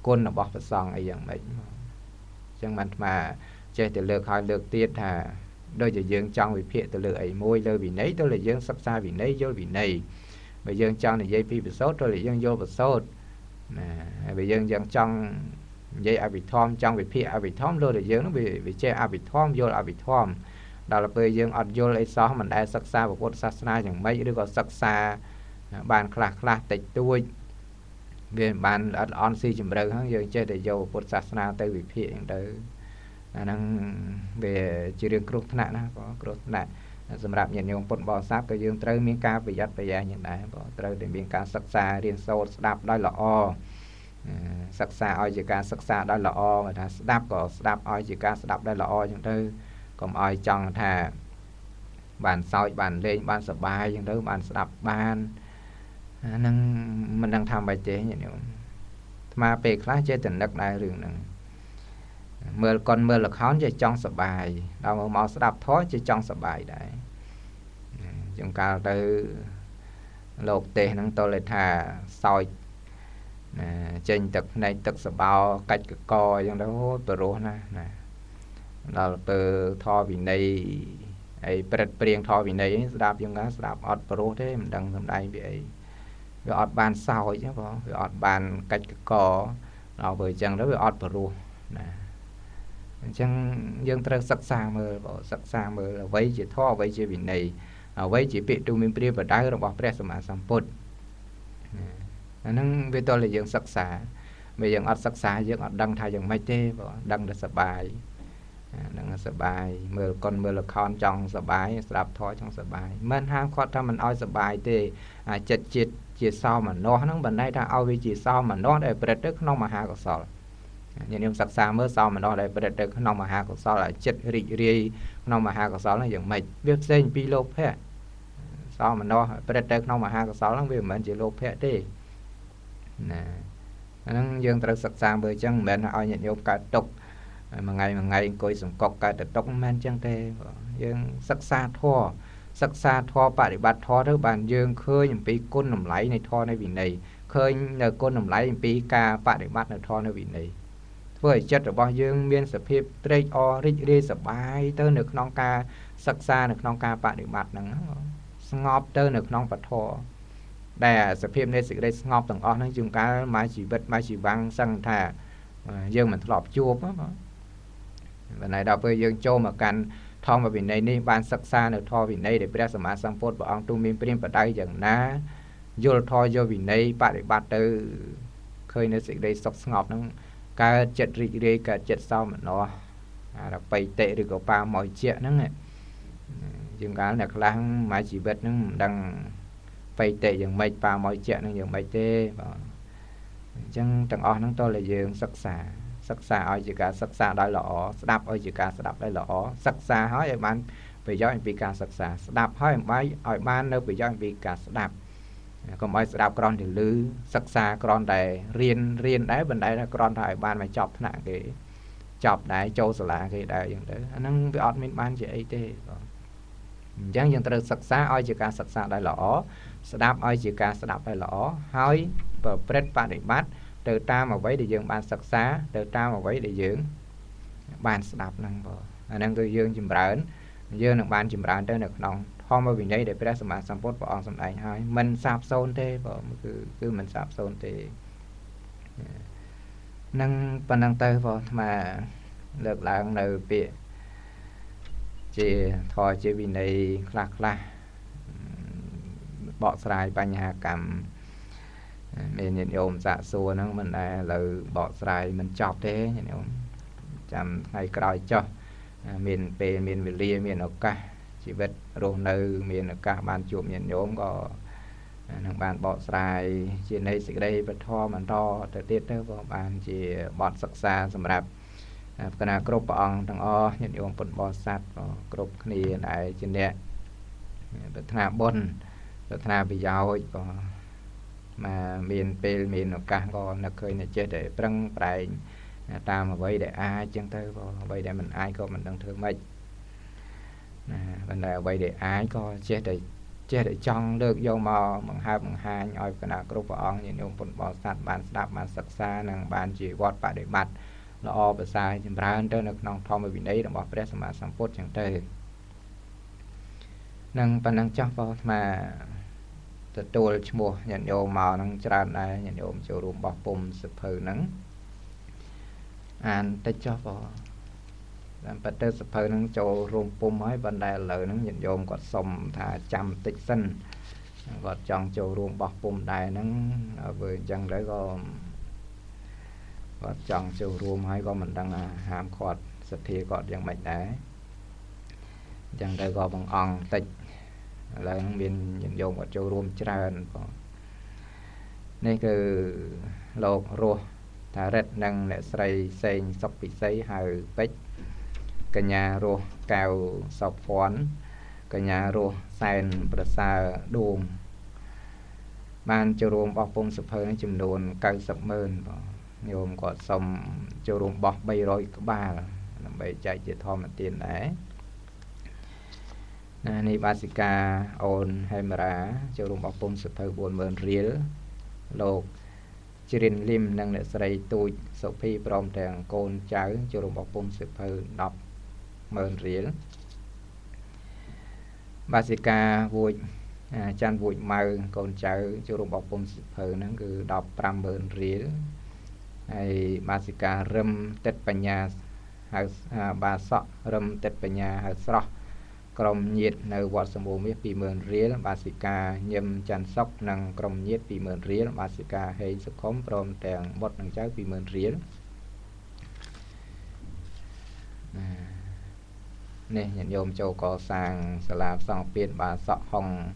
គុណរបស់ព្រះសង្ឃអីយ៉ាងម៉េចអញ្ចឹងបានអាចេះតែលើកហើយលើកទៀតថាដូចជាយើងចង់វិភាគទៅលើអីមួយលើវិន័យទៅលើយើងសិក្សាវិន័យយល់វិន័យបើយើងចង់និយាយពីប្រសូតទៅលើយើងយល់ប្រសូតណាហើយបើយើងចង់និយាយអភិធម្មចង់វិភាគអភិធម្មលើតែយើងនោះវាចេះអភិធម្មយល់អភិធម្មដល់ពេលយើងអត់យល់អីសោះមិនដែលសិក្សាពុទ្ធសាសនាយ៉ាងម៉េចឬក៏សិក្សាបានខ្លះតិចតួចវាបានអត់អន់ស៊ីជម្រៅហ្នឹងយើងចេះតែយកពុទ្ធសាសនាទៅវិភាគហ្នឹងទៅអាហ្នឹងវាជារឿងគ្រោះថ្នាក់ណាបងគ្រោះថ្នាក់សម្រាប់ញាតិញោមពុទ្ធបរិស័ទក៏យើងត្រូវមានការប្រយ័ត្នប្រយែងយ៉ាងដែរបងត្រូវតែមានការសិក្សារៀនសូត្រស្ដាប់ដោយល្អសិក្សាឲ្យជាការសិក្សាដោយល្អបើថាស្ដាប់ក៏ស្ដាប់ឲ្យជាការស្ដាប់ដោយល្អអញ្ចឹងទៅកុំឲ្យចង់ថាបានសើចបានលេងបានសប្បាយអញ្ចឹងទៅបានស្ដាប់បានអាហ្នឹងមិនដឹងថាម៉េចទេញាតិញោមអាត្មាពេលខ្លះចេះតែនឹកដែររឿងហ្នឹងមើលកុនមើលល្ខោនចេះចង់សប្បាយដល់មកស្ដាប់ធម៌ចេះចង់សប្បាយដែរជាងកាលទៅលោកទេសហ្នឹងតលេថាសោចចេញទឹកភ្នែកទឹកសបោកាច់កកអញ្ចឹងទៅព្រោះណាដល់ទៅធម៌វិន័យហើយព្រឹត្តព្រៀងធម៌វិន័យស្ដាប់យ៉ាងណាស្ដាប់អត់ព្រោះទេមិនដឹងសំដែងវាអីវាអត់បានសោចបងវាអត់បានកាច់កកដល់ពេលអញ្ចឹងទៅវាអត់ព្រោះណាអញ្ចឹងយើងត្រូវសិក្សាមើលបងសិក្សាមើលអ្វីជាធម៌អ្វីជាវិន័យអ្វីជាពាក្យទូមានព្រាបដៅរបស់ព្រះសម្មាសម្ពុទ្ធអាហ្នឹងវាតតែយើងសិក្សាបើយើងអត់សិក្សាយើងអត់ដឹងថាយ៉ាងម៉េចទេបងដឹងតែសប្បាយហ្នឹងសប្បាយមើលកុនមើលល្ខោនចង់សប្បាយស្ដាប់ធម៌ចង់សប្បាយមិនហាមគាត់ថាមិនឲ្យសប្បាយទេចិត្តជាតិជាសោមនស្សហ្នឹងបណ្ដៃថាឲ្យវាជាសោមនស្សដែលប្រព្រឹត្តទៅក្នុងមហាកុសលញាតិញោមសិក្សាមើលសោមនស្សដែលប្រព្រឹត្តទៅក្នុងមហាកុសលចិត្តរីករាយក្នុងមហាកុសលហ្នឹងយ៉ាងម៉េចវាផ្សេងពីលោភៈសោមនស្សប្រព្រឹត្តទៅក្នុងមហាកុសលហ្នឹងវាមិនមែនជាលោភៈទេណាអាហ្នឹងយើងត្រូវសិក្សាមើលអញ្ចឹងមិនមែនឲ្យញាតិញោមកើតទុក្ខមួយថ្ងៃអង្គុយសង្កត់កើតទៅទុក្ខមិនមែនអញ្ចឹងទេយើងសិក្សាធម៌បប្រតិបត្តិធម៌ទៅបានយើងឃើញអំពីគុណតម្លៃនៃធម៌នៃវិន័យឃើញនៅគុណតម្លៃអំពីការបប្រតិបត្តិនៅធម៌នៃវិន័យធ្វើឲ្យចិត្តរបស់យើងមានសភាពត្រេកអររីករាយសប្បាយទៅនៅក្នុងការសិក្សានៅក្នុងការបប្រតិបត្តិហ្នឹងស្ងប់ទៅនៅក្នុងពធដែលសភាពនៃសេចក្តីស្ងប់ទាំងអស់ហ្នឹងជួនកាលមកជីវិតមកជីវាំងសឹងថាយើងមិនធ្លាប់ជួបបងប៉ុន្តែដល់ពេលយើងចូលមកកាន់ធម៌វិន័យនេះបានសិក្សានៅធម៌វិន័យដែលព្រះសម្មាសម្ពុទ្ធព្រះអង្គទូមានព្រានបដៅយ៉ាងណាយល់ធម៌យល់វិន័យបប្រតិបត្តិទៅឃើញនៅសេចក្តីសុខស្ងប់ហ្នឹងកើតចិត្តរីករាយកើតចិត្តសោមនស្ស là bay tệ được có ba mọi chuyện đó nghe dừng cái là lăng máy chỉ biết nó đang bay tệ dừng mấy ba mọi chuyện nó dừng bay tệ chẳng tầng nó tôi là dừng sắc xa ở chỉ cả sắc xa đôi lọ đạp ở chỉ cả đạp đôi lọ sắc xa hỏi em bạn vì do anh vì cả sắc xa đạp hỏi em bay ở ban đâu vì do anh vì cả đạp còn mấy đạp con thì lư sắc xa con này riêng riêng đấy bên đây là con thời ban mà chọc nặng cái chọc đấy châu sả lá cái đấyอย่างđấy nó bị ọt mình ban chỉ ấy thế chẳng dừng từ sắc xa ở chỉ cả sắc xa đôi lọ đạp ở chỉ cả đạp đôi lọ hỏi và press bạn để bắt từ ta mà vậy để dừng bàn sắc xá từ ta mà vậy để dưỡng bàn đạp năng bờ năng tôi dương chìm rỡn dương được bàn chìm rỡn tới được nòng hôm ở bên đây để press mà xong post vào xong đánh hai mình sạp xôn thế vợ cứ mình sạp xôn thì năng phần năng tơ vào mà được là nơi bị chỉ thôi chỉ vì này lạc là bỏ xài bài nhà cầm mình nhận ôm dạ xua nó mình là bỏ xài mình chọc thế nhận ôm chăm ngày cõi cho mình về mình về lia mình ở cả chỉ biết rồi nơi mình ở cả bàn chụp nhận ôm có thằng bạn bỏ xài trên đây sẽ đây vật thò mà to thời tiết đó vào bàn chỉ bọt sắc xa sầm rạp cái nào crop on thằng o nhận ôm phần bò sạt crop này lại trên đây vật thà bôn vật thà bị giàu mà miền Tây miền ở cả còn nó khơi này chơi để prăng bài ta mà vậy để ai chân tới vậy để mình ai có mình đang thương mấy vấn đề vậy để ai có chơi để trong được vô mò bằng hai nhoi cái nào group on những ông phần bò sát bàn đạp bàn sắc xa năng bàn chỉ quạt phải để mặt nó o bờ sai chừng ra tới được nòng thom ở bên đấy là bỏ press mà sang phốt chẳng tới năng bàn năng cho vào mà tôi mua nhận vô màu năng tràn này nhận vô chỗ rùm bọc bùm sụp hư nắng anh tới cho vào làm bắt đầu sụp hư nắng chỗ rùm bùm mấy bên đây lợi nắng nhận vô còn sông thả trăm tích sinh còn chọn chỗ rùm bọc bùm đây nắng vừa chân đấy có chọn chỗ rùm hay có mình đang hàm quạt sụp thì còn dân mạch đấy chân đây có bằng on tích là miền nhận dùng ở châu rùm tràn này cứ lột rùa thả rết năng để xây xây sọc bị xây hào bích cả nhà rùa cao sọc phón cả nhà rùa sen bờ xa đùm ban châu rùm bọc bông sụp hơi chùm đồn cao sọc mơn nhôm có sông châu rùm bọc bay rồi có ba là bay chạy chỉ thò mà tiền đấy này Basica on Hemera châu rùm bọc bông sụp hơi buồn mơn riêng lột Chirin lim năng để xây tôi Sophie prom tàng con cháu châu rùm bọc bông sụp hơi đọc mơn riêng Basica vui chan vui mơ con cháu châu rùm bọc bông sụp hơi nó cứ đọc pram mơn riêng hay Basica râm tết bánh nhà bà sọ râm tết bánh nhà hơi sọ Krom nhiệt nơi vọt sông bồ miết 20,000 riel Basica nhâm chăn sóc năng krom nhiệt 20,000 riel Basica hay sức khóm prom tàng bọt năng cháu 20,000 riel nè nhận dùm châu có sang sẽ làm xong phiên bà sọ hồng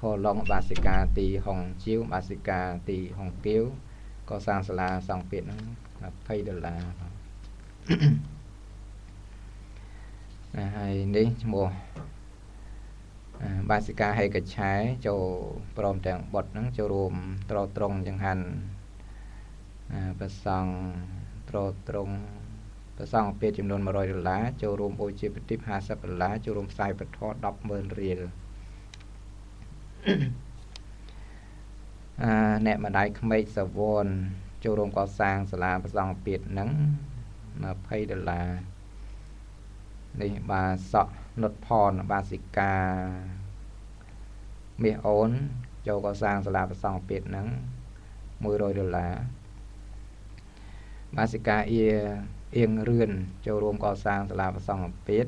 hồ lông Basica tì hồng chiếu Basica tì hồng kiếu có sang sẽ làm xong phiên nó thay được là hay đi mua Basica hay cái trái cho prom tàng bọt nó cho rùm trò trông chẳng hạn và xong trò trông và xong phía chìm đồn mà rồi lá cho rùm ôi chì bật tiếp 20 lá cho rùm sai bật thoát 10,000 riel nẹ mà đáy khmây sờ vôn cho rùm có sang sờ là và xong biệt nắng mà phây được là đây bà sọ nốt phòn Basica mía ốn cho có sang sẽ làm xong biệt nắng mùi rồi được là Basica yên rươn cho rùm có sang sẽ làm xong biệt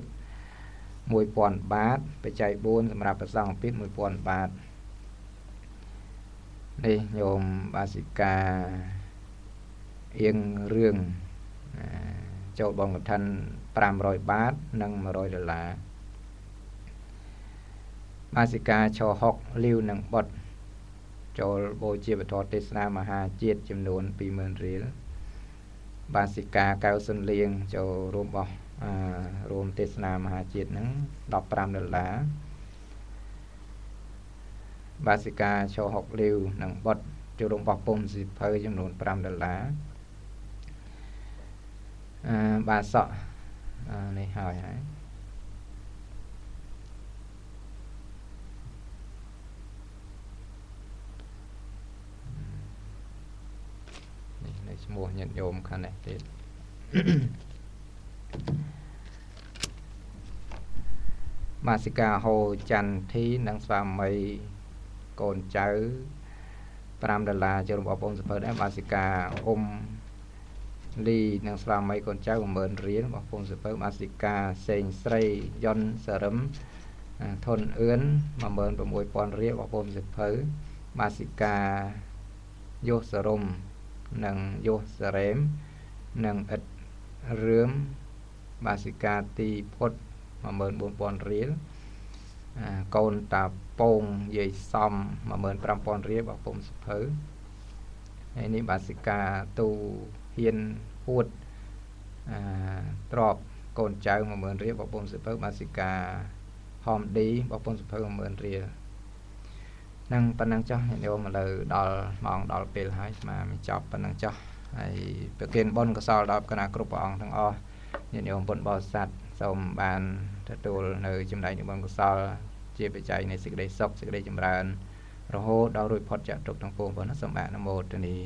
mùi quần bát phải chạy 4 sẽ làm xong biệt mùi quần bát đây nhôm Basica yên rương cho bọn thân 500 បាតនិង$100 បាសិកាឈហុកលាវនិងបុត្រចូលបូជាវត្ថុទេសនាមហាជាតិចំនួន 20,000 រៀលបាសិកាកៅសុនលៀងចូលរួមទេសនាមហាជាតិហ្នឹង$15បាសិកាឈហុកលាវនិងបុត្រចូលរួមបោះពុម្ពសៀវភៅចំនួន$5បាសក់នេះហើយនេះឈ្មោះញាតិញោមខាងនេះទៀតបាសិកាហូចន្ទធីនិងស្វាមីកូនចៅ$5ចូលរួមបោះពុម្ពសៀវភៅដែរបាសិកាអ៊ុំលីនិងស្វាមីកូនចៅ$10000រៀលបោះពុម្ពសៀវភៅបាសិកាសេងស្រីយុនសរឹមធនអឿន$16,000រៀលបោះពុម្ពសៀវភៅបាសិកាយុសរមនិងយុសរ៉េមនិងឥតរឿមបាសិកាទីពុត$14,000រៀលកូនតាពងយាយសំ$15,000រៀលបោះពុម្ពសៀវភៅហើយនេះបាសិកាទូហ៊ានហួតទ្របកូនចៅ$10000រៀលបោះពុម្ពសៀវភៅបាសិកាហមឌីបោះពុម្ពសៀវភៅ$10000រៀលនឹងប៉ុណ្ណឹងចុះញាតិញោមឥឡូវដល់ម៉ោងដល់ពេលហើយស្មាមិនចប់ប៉ុណ្ណឹងចុះហើយប្រគិនបុណ្យកុសលដល់គណៈគ្រប់ព្រះអង្គទាំងអស់ញាតិញោមពុទ្ធបរិស័ទសូមបានទទួលនៅចំណែកនៃបុណ្យកុសលជាបច្ច័យនៃសេចក្តីសុខសេចក្តីចម្រើនរហូតដល់រួចផុតចាកទុក្ខទាំងពួងប៉ុណ្ណឹងសូមអនុមោទនា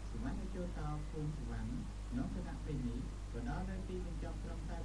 សូមអញ្ជើញតភូមិសវណ្ណក្នុងគណៈពេលនេះក៏ដល់នៅទីបញ្ចប់ត្រឹមតែប៉ុណ្ណឹង